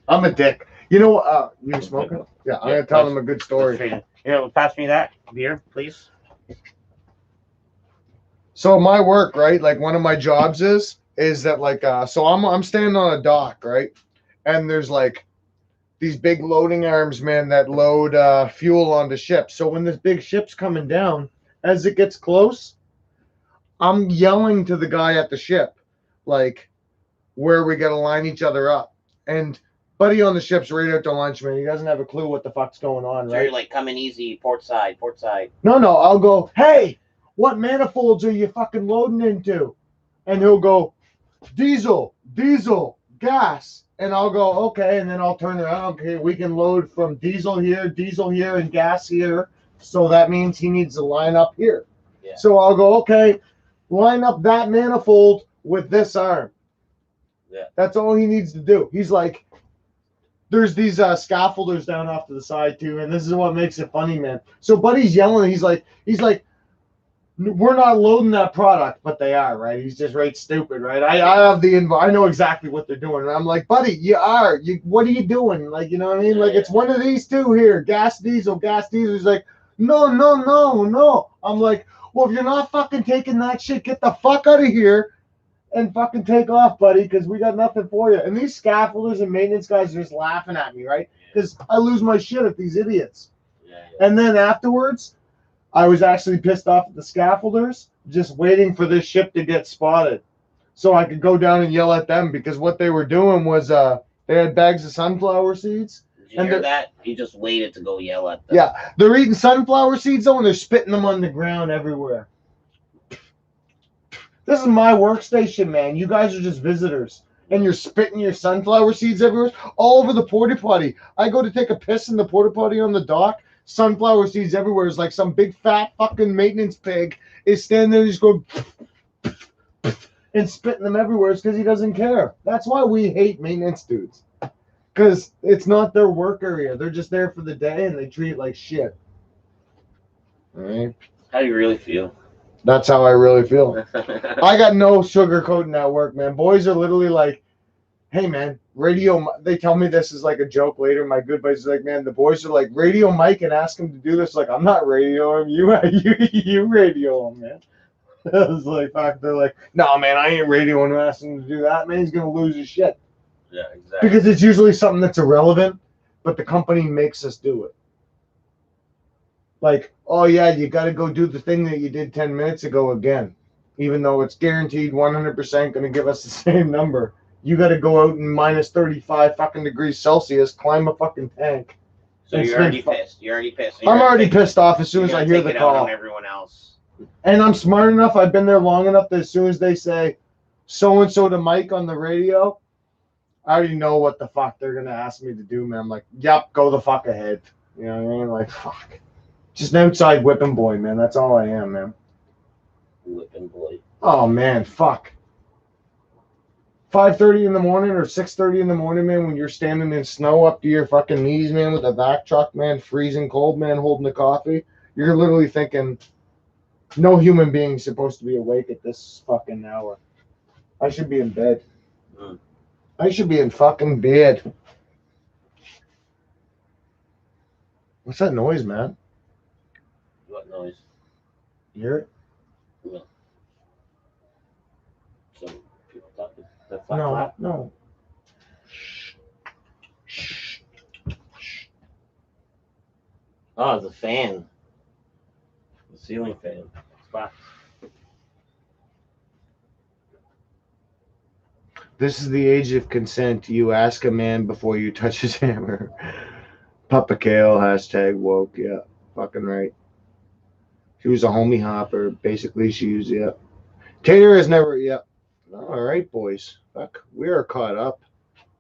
I'm a dick. You know, you smoking? Yeah, I'm going to tell them a good story. Pass me that beer, please. So my work, right, like one of my jobs is that like, so I'm standing on a dock, right? And there's like these big loading arms, man, that load fuel onto ships. So when this big ship's coming down, as it gets close, I'm yelling to the guy at the ship, like, where we got to line each other up. And buddy on the ship's right out to lunch, man. He doesn't have a clue what the fuck's going on, so right? You're like, coming easy, port side. No, I'll go, hey, what manifolds are you fucking loading into? And he'll go, diesel, gas. And I'll go, okay, and then I'll turn around. Okay, we can load from diesel here, and gas here. So that means he needs to line up here. Yeah. So I'll go, okay, line up that manifold with this arm. Yeah. That's all he needs to do. He's like, there's these scaffolders down off to the side too, and this is what makes it funny, man. So buddy's yelling. He's like, we're not loading that product, but they are, right? He's just right stupid, right? I have the info. I know exactly what they're doing. And I'm like, buddy, you are. What are you doing? Like, you know what I mean? Like, it's one of these two here. Gas, diesel. He's like, no. I'm like, well, if you're not fucking taking that shit, get the fuck out of here and fucking take off, buddy, because we got nothing for you. And these scaffolders and maintenance guys are just laughing at me, right? Because I lose my shit at these idiots. Yeah. And then afterwards, I was actually pissed off at the scaffolders, just waiting for this ship to get spotted so I could go down and yell at them, because what they were doing was they had bags of sunflower seeds. Did you hear that? He just waited to go yell at them. Yeah, they're eating sunflower seeds, though, and they're spitting them on the ground everywhere. This is my workstation, man. You guys are just visitors, and you're spitting your sunflower seeds everywhere, all over the porta potty. I go to take a piss in the porta potty on the dock. Sunflower seeds everywhere. It's like some big fat fucking maintenance pig is standing there just going and spitting them everywhere. It's because he doesn't care. That's why we hate maintenance dudes. Because it's not their work area. They're just there for the day and they treat it like shit. All right. How do you really feel? That's how I really feel. I got no sugarcoating at work, man. Boys are literally like, hey, man, they tell me this is like a joke later. My good buddies are like, man, the boys are like, radio Mike and ask him to do this. Like, I'm not radioing him. You radio him, man. I was like, fuck. They're like, no, man, I ain't radioing him, asking him to do that. Man, he's going to lose his shit. Yeah, exactly. Because it's usually something that's irrelevant, but the company makes us do it. Like, oh, yeah, you got to go do the thing that you did 10 minutes ago again, even though it's guaranteed 100% going to give us the same number. You got to go out in minus 35 fucking degrees Celsius, climb a fucking tank. So you're already pissed. I'm already pissed off as soon as I hear the call. On everyone else. And I'm smart enough. I've been there long enough that as soon as they say so-and-so to Mike on the radio, I already know what the fuck they're going to ask me to do, man. I'm like, yep, go the fuck ahead. You know what I mean? Like, fuck. Just an outside whipping boy, man. That's all I am, man. Whipping boy. Oh, man, fuck. 5:30 in the morning or 6:30 in the morning, man, when you're standing in snow up to your fucking knees, man, with a vac truck, man, freezing cold, man, holding the coffee. You're literally thinking, no human being is supposed to be awake at this fucking hour. I should be in bed. I should be in fucking bed. What's that noise, man? What noise? You hear it? No. Some people talking. The flap, No, flap. no. Oh, the fan. The ceiling fan. Spots. This is the age of consent. You ask a man before you touch his hammer. Papa Kale, hashtag woke. Yeah, fucking right. She was a homie hopper. Basically, she was, yeah. Tater has never, yeah. All right, boys. Fuck, we are caught up.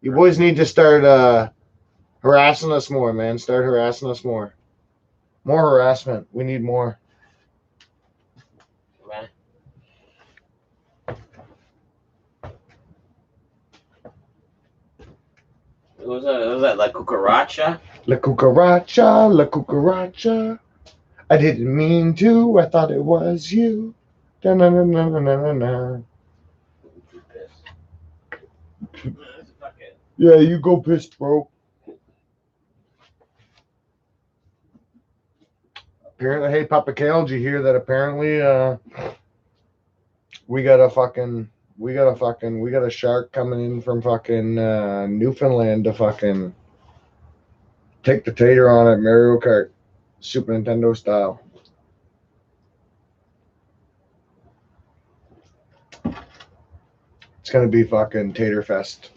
You boys need to start harassing us more, man. Start harassing us more. More harassment. We need more. Right. What was that? La cucaracha? La cucaracha, la cucaracha. I didn't mean to. I thought it was you. Da-na-na-na-na-na-na. Yeah, you go piss, bro. Apparently, hey, Papa Kale, did you hear that? Apparently, we got a shark coming in from fucking Newfoundland to fucking take the tater on at Mario Kart, Super Nintendo style. It's gonna be fucking Tater Fest.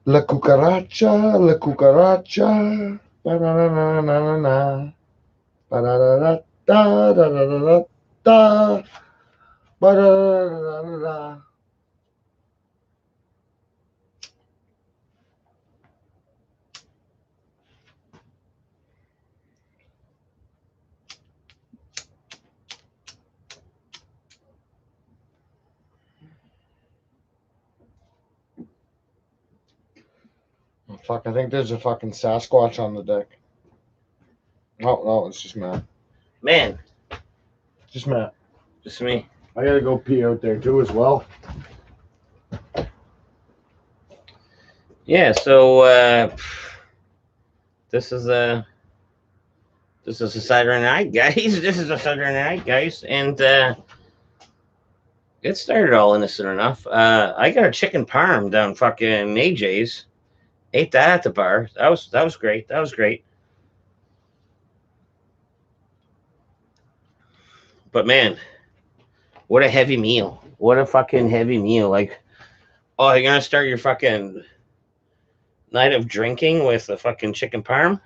La cucaracha, la cucaracha. Ba-da-da-da-da-da-da. Ba-da-da-da-da-da-da-da-da. Ba-da-da-da-da-da-da. Oh, fuck, I think there's a fucking Sasquatch on the deck. Oh, no, it's just Matt. Man, Just Matt. just me. I gotta go pee out there too as well. Yeah, so this is a Saturday night, guys. This is a Saturday night, guys, and it started all innocent enough. I got a chicken parm down fucking AJ's. Ate that at the bar. That was great. That was great. But man, what a heavy meal. What a fucking heavy meal. Like, oh, you're gonna start your fucking night of drinking with a fucking chicken parm?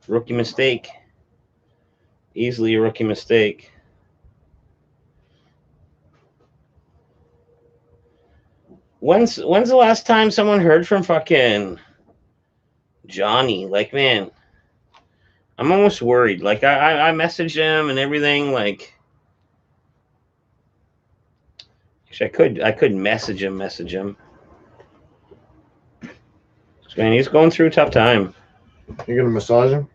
Rookie mistake. Easily a rookie mistake. When's the last time someone heard from fucking Johnny? Like, man, I'm almost worried. Like, I messaged him and everything. Like, actually, I could message him. Man, he's going through a tough time. You gonna massage him?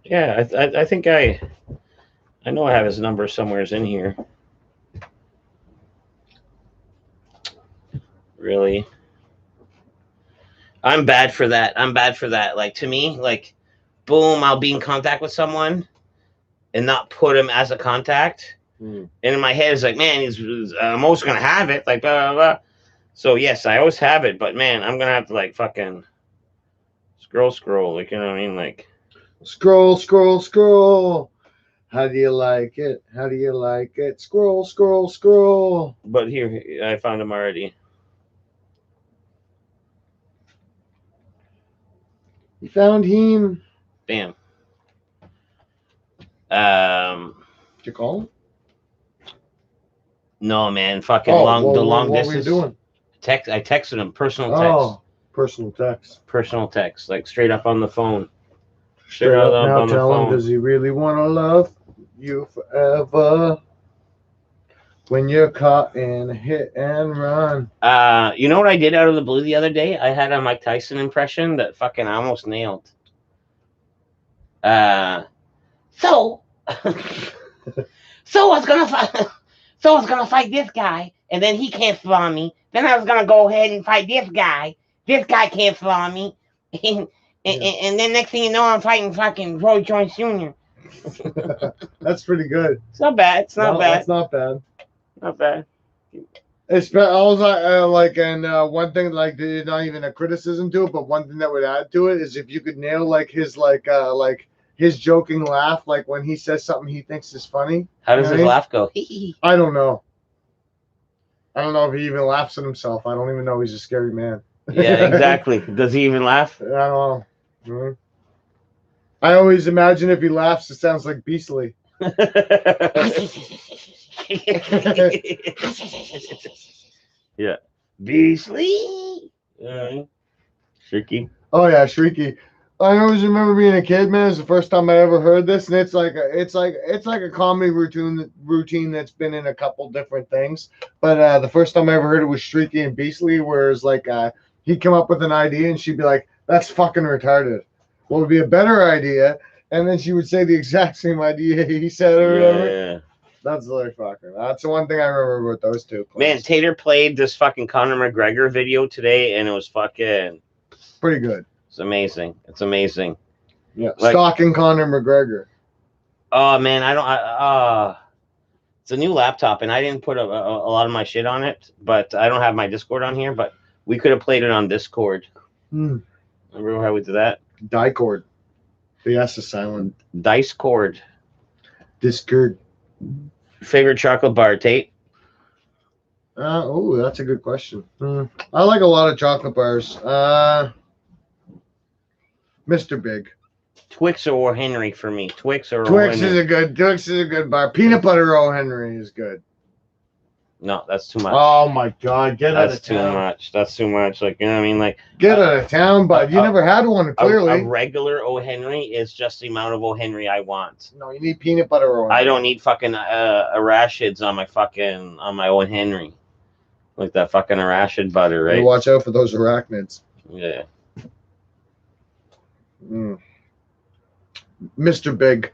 Yeah, I think I know I have his number somewhere in here. Really? I'm bad for that. Like, to me, like, boom, I'll be in contact with someone and not put him as a contact. And in my head, it's like, man, I'm always going to have it. Like, blah, blah, blah. So, yes, I always have it. But, man, I'm going to have to, like, fucking scroll. Like, you know what I mean? Like, scroll. How do you like it? How do you like it? Scroll. But here, I found him already. You found him. Bam. Did you call him? No, man. Fucking long distance. What were you doing? I texted him personal text. Oh, personal text. Like, straight up on the phone. Straight up now, tell him, does he really want to love you forever? When you're caught in a hit and run. You know what I did out of the blue the other day? I had a Mike Tyson impression that fucking I almost nailed. So, so I was gonna fight. So I was gonna fight this guy, and then he can't flaw me. Then I was gonna go ahead and fight this guy. This guy can't flaw me, and then next thing you know, I'm fighting fucking Roy Jones Jr. That's pretty good. It's not bad. It's not bad. That's not bad. Not bad. It's also like, and one thing, like, there's not even a criticism to it, but one thing that would add to it is if you could nail like his his joking laugh, like when he says something he thinks is funny. How does his laugh go? I don't know. I don't know if he even laughs at himself. I don't even know he's a scary man. Yeah, exactly. Does he even laugh? I don't know. Mm-hmm. I always imagine if he laughs, it sounds like Beastly. Yeah. Beastly. Shrieky. Oh yeah, Shrieky. I always remember being a kid, man. It's the first time I ever heard this, and it's like a comedy routine that's been in a couple different things. But the first time I ever heard it was Shrieky and Beastly, where it's like he'd come up with an idea and she'd be like, "That's fucking retarded. What would be a better idea?" And then she would say the exact same idea he said or whatever. Yeah. That's like fucking. That's the one thing I remember about those two. Man, Tater played this fucking Conor McGregor video today, and it was fucking pretty good. It's amazing. It's amazing. Yeah, like, stalking Conor McGregor. Oh man, it's a new laptop, and I didn't put a lot of my shit on it, but I don't have my Discord on here. But we could have played it on Discord. Remember how we did that? Discord. The S is silent. Discord. Discord. Favorite chocolate bar, Tate? Oh, that's a good question. I like a lot of chocolate bars. Mr. Big. Twix or Henry for me. Twix is a good bar. Peanut butter O. Henry is good. No, that's too much. Oh my god, get out of town. That's too much. That's too much. Like, you know what I mean? Like, get out of town, but you never had one, clearly. A regular O. Henry is just the amount of O. Henry I want. No, you need peanut butter O. Henry. I don't need fucking arachids on my O. Henry. Like that fucking arachid butter, right? You watch out for those arachnids. Yeah. Mr. Big.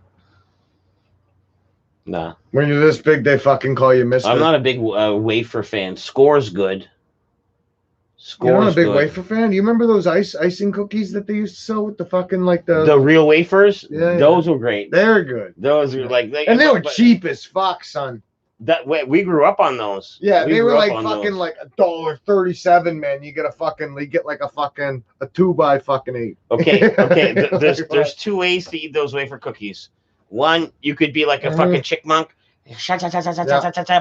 Nah. When you're this big, they fucking call you Mr. I'm not a big wafer fan. Score's good. You're not a big wafer fan? You remember those icing cookies that they used to sell with the fucking the real wafers? Yeah, those were great. They're good. Those are like and they were cheap as fuck, son. That we grew up on those. Yeah, they were like fucking like $1.37, man. You get a 2x8. Okay. There's two ways to eat those wafer cookies. One, you could be like a fucking chickmunk,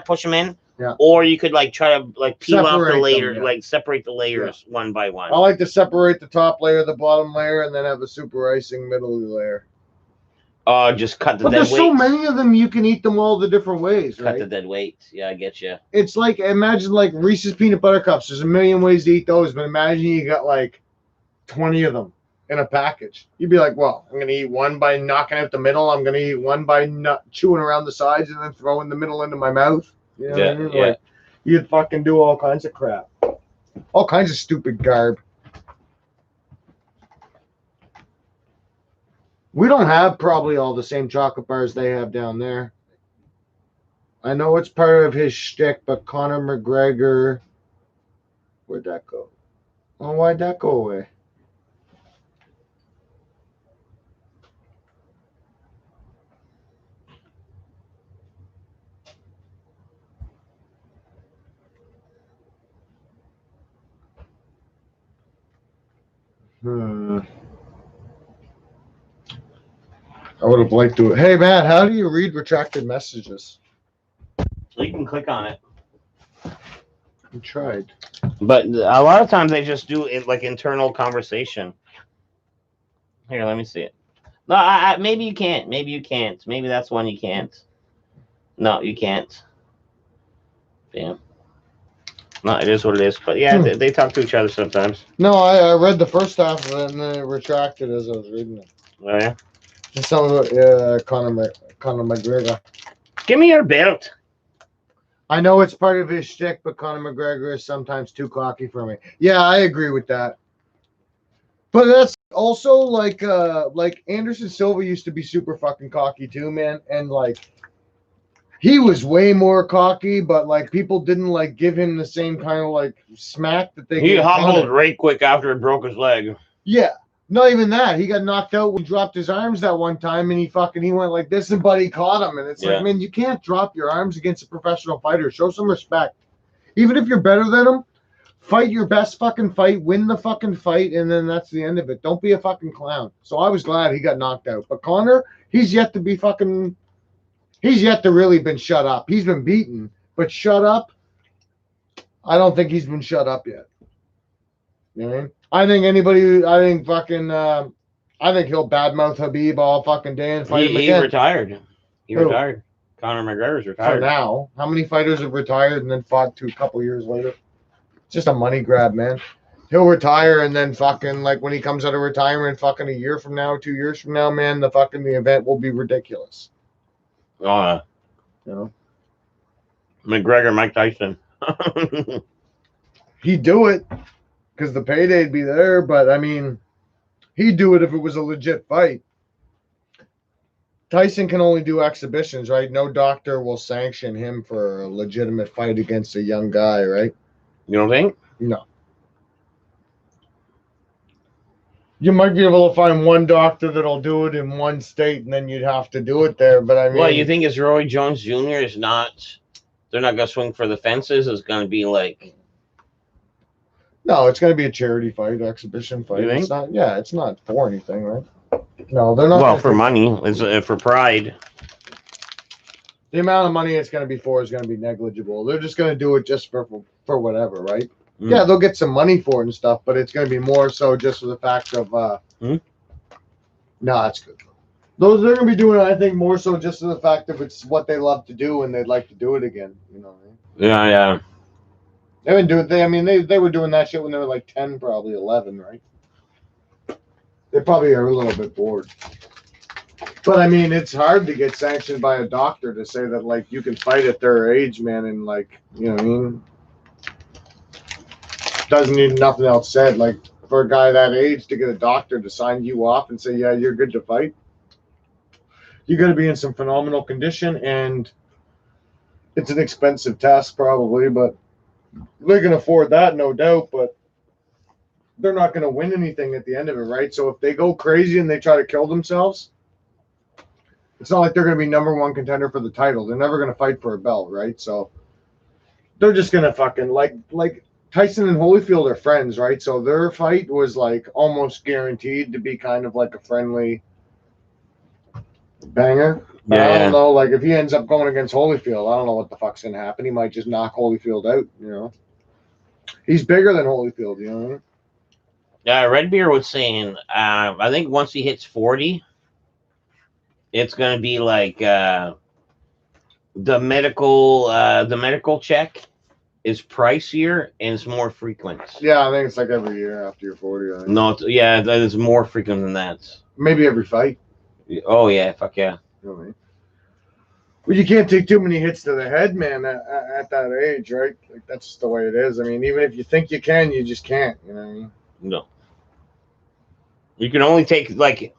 push them in. Yeah. Or you could like try to like peel off the layer, them, like separate the layers one by one. I like to separate the top layer, the bottom layer, and then have a super icing middle layer. Just cut the dead weight. But there's so many of them, you can eat them all the different ways, right? Cut the dead weight. Yeah, I get you. It's like, imagine like Reese's peanut butter cups. There's a million ways to eat those, but imagine you got like 20 of them in a package. You'd be like, well, I'm going to eat one by knocking out the middle. I'm going to eat one by chewing around the sides and then throwing the middle into my mouth. You know what I mean? Like, you'd fucking do all kinds of crap. All kinds of stupid garb. We don't have probably all the same chocolate bars they have down there. I know it's part of his shtick, but Conor McGregor, where'd that go? Oh, why'd that go away? I would have liked to. Hey, Matt, how do you read retracted messages? You can click on it. I tried. But a lot of times they just do it like internal conversation. Here, let me see it. No, maybe you can't. Maybe you can't. Maybe that's one you can't. No, you can't. Damn. No, it is what it is. But yeah, they talk to each other sometimes. No, I read the first half of it and then it retracted as I was reading it. Oh, yeah? Some of it, Conor McGregor. Give me your belt. I know it's part of his shtick, but Conor McGregor is sometimes too cocky for me. Yeah, I agree with that. But that's also like Anderson Silva used to be super fucking cocky too, man, and like he was way more cocky, but like people didn't like give him the same kind of like smack that they He gave humbled Conor. right quick after it broke his leg. Yeah. Not even that. He got knocked out when he dropped his arms that one time and he went like this and Buddy caught him. And it's like, man, you can't drop your arms against a professional fighter. Show some respect. Even if you're better than him, fight your best fucking fight, win the fucking fight, and then that's the end of it. Don't be a fucking clown. So I was glad he got knocked out. But Conor, he's yet to really been shut up. He's been beaten, but shut up, I don't think he's been shut up yet. You know what I mean? I think he'll badmouth Habib all fucking day and fight him again. He retired. Retired. Conor McGregor's retired. For now. How many fighters have retired and then fought a couple years later? It's just a money grab, man. He'll retire and then fucking like when he comes out of retirement fucking a year from now, 2 years from now, man, the event will be ridiculous. You know? McGregor, Mike Tyson. He'd do it because the payday'd be there, but I mean, he'd do it if it was a legit fight. Tyson can only do exhibitions, right? No doctor will sanction him for a legitimate fight against a young guy, right? You don't think? No. You might be able to find one doctor that'll do it in one state, and then you'd have to do it there. But I mean, well, you think it's Roy Jones Jr. is not? They're not gonna swing for the fences. It's gonna be like. No, it's gonna be a charity fight, exhibition fight. You think? It's not. Yeah, it's not for anything, right? No, they're not. Well, for money, it's for pride. The amount of money it's going to be for is going to be negligible. They're just going to do it just for whatever, right? Mm. Yeah, they'll get some money for it and stuff, but it's going to be more so just for the fact of. No, that's good. They're going to be doing it, I think, more so just for the fact of it's what they love to do and they'd like to do it again. You know what I mean? Yeah. They've been doing. They were doing that shit when they were like 10, probably 11, right? They probably are a little bit bored. But I mean, it's hard to get sanctioned by a doctor to say that like you can fight at their age, man, and like, you know what I mean? Doesn't need nothing else said. Like for a guy that age to get a doctor to sign you off and say, yeah, you're good to fight. You got to be in some phenomenal condition, and it's an expensive test probably, but they can afford that, no doubt. But they're not going to win anything at the end of it, right? So if they go crazy and they try to kill themselves, it's not like they're going to be number one contender for the title. They're never going to fight for a belt, right? So they're just going to fucking like Tyson and Holyfield are friends, right? So their fight was like almost guaranteed to be kind of like a friendly banger. Yeah. I don't know. Like if he ends up going against Holyfield, I don't know what the fuck's going to happen. He might just knock Holyfield out, you know? He's bigger than Holyfield, you know what I mean? Yeah, Redbeard was saying, I think once he hits 40, it's going to be like the medical check is pricier and it's more frequent. Yeah, I think it's like every year after you're 40. I think. No, it's more frequent than that. Maybe every fight. Oh, yeah, fuck yeah. Really? Well, you can't take too many hits to the head, man, at that age, right? Like, that's just the way it is. I mean, even if you think you can, you just can't, you know what I mean? No. You can only take, like,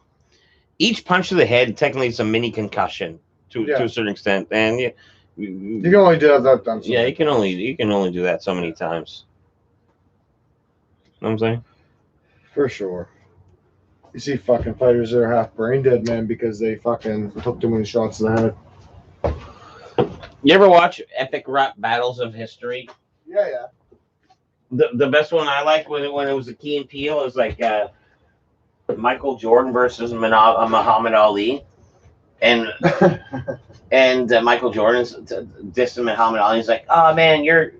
each punch to the head, technically, it's a mini concussion to a certain extent. And you can only do that done. Yeah, you can only do that so many times. You know what I'm saying? For sure. You see fucking fighters that are half brain dead, man, because they fucking took too many shots to the head. You ever watch Epic Rap Battles of History? Yeah. The best one I liked when it was a Key and Peele was like Michael Jordan versus Muhammad Ali, and Michael Jordan's dissing Muhammad Ali. He's like, "Oh man, you're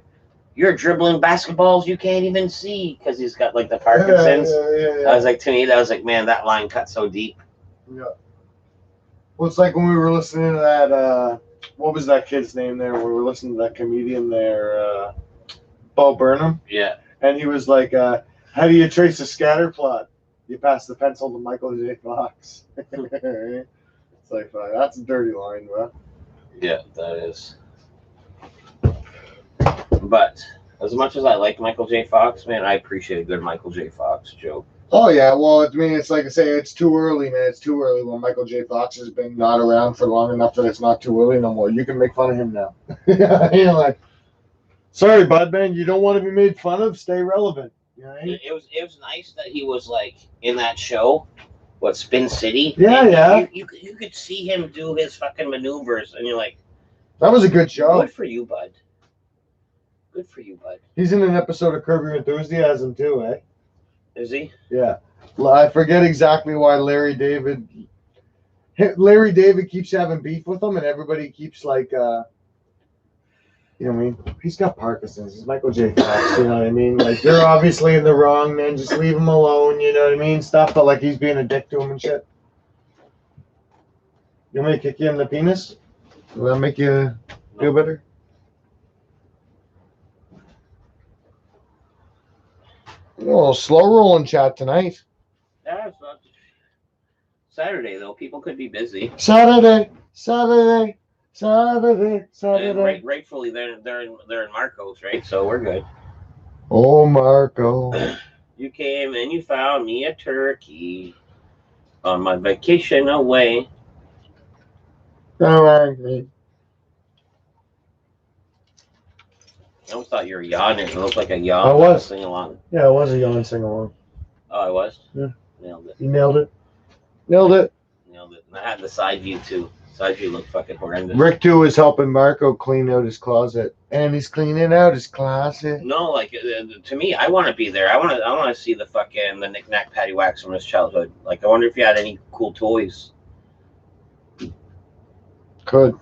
dribbling basketballs you can't even see," because he's got like the Parkinson's. Yeah. I was like, to me, that was like, man, that line cut so deep. Yeah. Well, it's like when we were listening to that. What was that kid's name there? We were listening to that comedian there, Bo Burnham. Yeah. And he was like, "How do you trace a scatter plot? You pass the pencil to Michael J. Fox." It's like, that's a dirty line, bro. Yeah, that is. But as much as I like Michael J. Fox, man, I appreciate a good Michael J. Fox joke. Oh yeah, well, I mean, it's like I say, it's too early, man. It's too early. Well, Michael J. Fox has been not around for long enough that it's not too early no more. You can make fun of him now. You're like, sorry, bud, man. You don't want to be made fun of. Stay relevant. You know what I mean? It was nice that he was like in that show, what Spin City. Yeah, And yeah. you could see him do his fucking maneuvers, and you're like, That was a good show. good for you, bud. Good for you, bud. He's in an episode of Curb Your Enthusiasm too, eh? Is he? Yeah. Well, I forget exactly why Larry David keeps having beef with him, and everybody keeps like, you know what I mean? He's got Parkinson's. He's Michael J. Fox. You know what I mean? Like, they're obviously in the wrong, man. Just leave him alone. You know what I mean? Stuff, but like he's being a dick to him and shit. You want me to kick you in the penis? Will that make you feel better? Oh, slow rolling chat tonight. Yeah, it's not Saturday though. People could be busy. Saturday. And rightfully, they're in Marcos, right? So we're good. Oh, Marco. You came and you found me a turkey on my vacation away. All right. I always thought you were yawning. It looked like a yawn. I was. Sing along. Yeah, it was a yawn sing along. Oh, I was? Yeah. Nailed it. You nailed it. Nailed it. Nailed it. And I had the side view too. Side view looked fucking horrendous. Rick too is helping Marco clean out his closet, and he's cleaning out his closet. No, like to me, I want to be there. I want to see the fucking the knick-knack paddywhacks from his childhood. Like, I wonder if you had any cool toys. Could.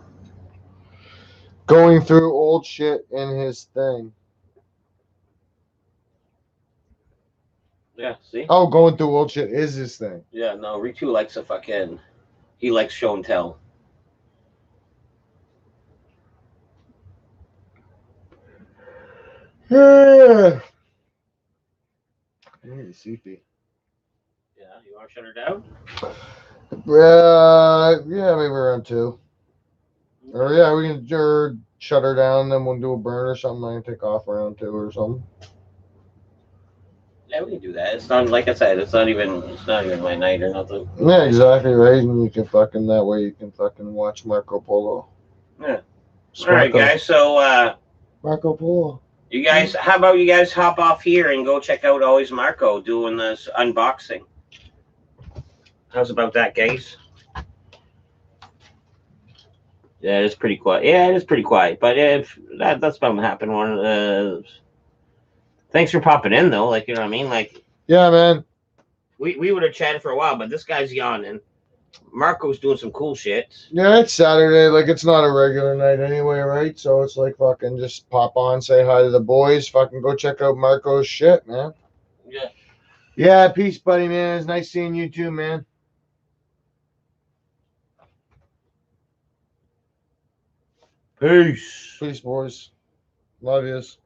Going through old shit in his thing. Yeah, see? Oh, going through old shit is his thing. Yeah, no, Ritu likes a fucking. He likes show and tell. Yeah. I'm getting sleepy. Yeah, you want to shut her down? Yeah, maybe around 2. Or yeah, we can shut her down, then we'll do a burn or something. I can take off around 2 or something. Yeah, we can do that. It's not, like I said, it's not even my night or nothing. Yeah, exactly right. And you can fucking that way you can fucking watch Marco Polo. Yeah. All right, guys. So Marco Polo. you guys, how about you guys hop off here and go check out Always Marco doing this unboxing? How's about that, guys? Yeah, it's pretty quiet. Yeah, it is pretty quiet. But if that's about to happen. Thanks for popping in, though. Like, you know what I mean? Like, yeah, man. We would have chatted for a while, but this guy's yawning. Marco's doing some cool shit. Yeah, it's Saturday. Like, it's not a regular night anyway, right? So it's like fucking just pop on, say hi to the boys. Fucking go check out Marco's shit, man. Yeah. Yeah, peace, buddy, man. It's nice seeing you too, man. Peace. Peace, boys. Love yous.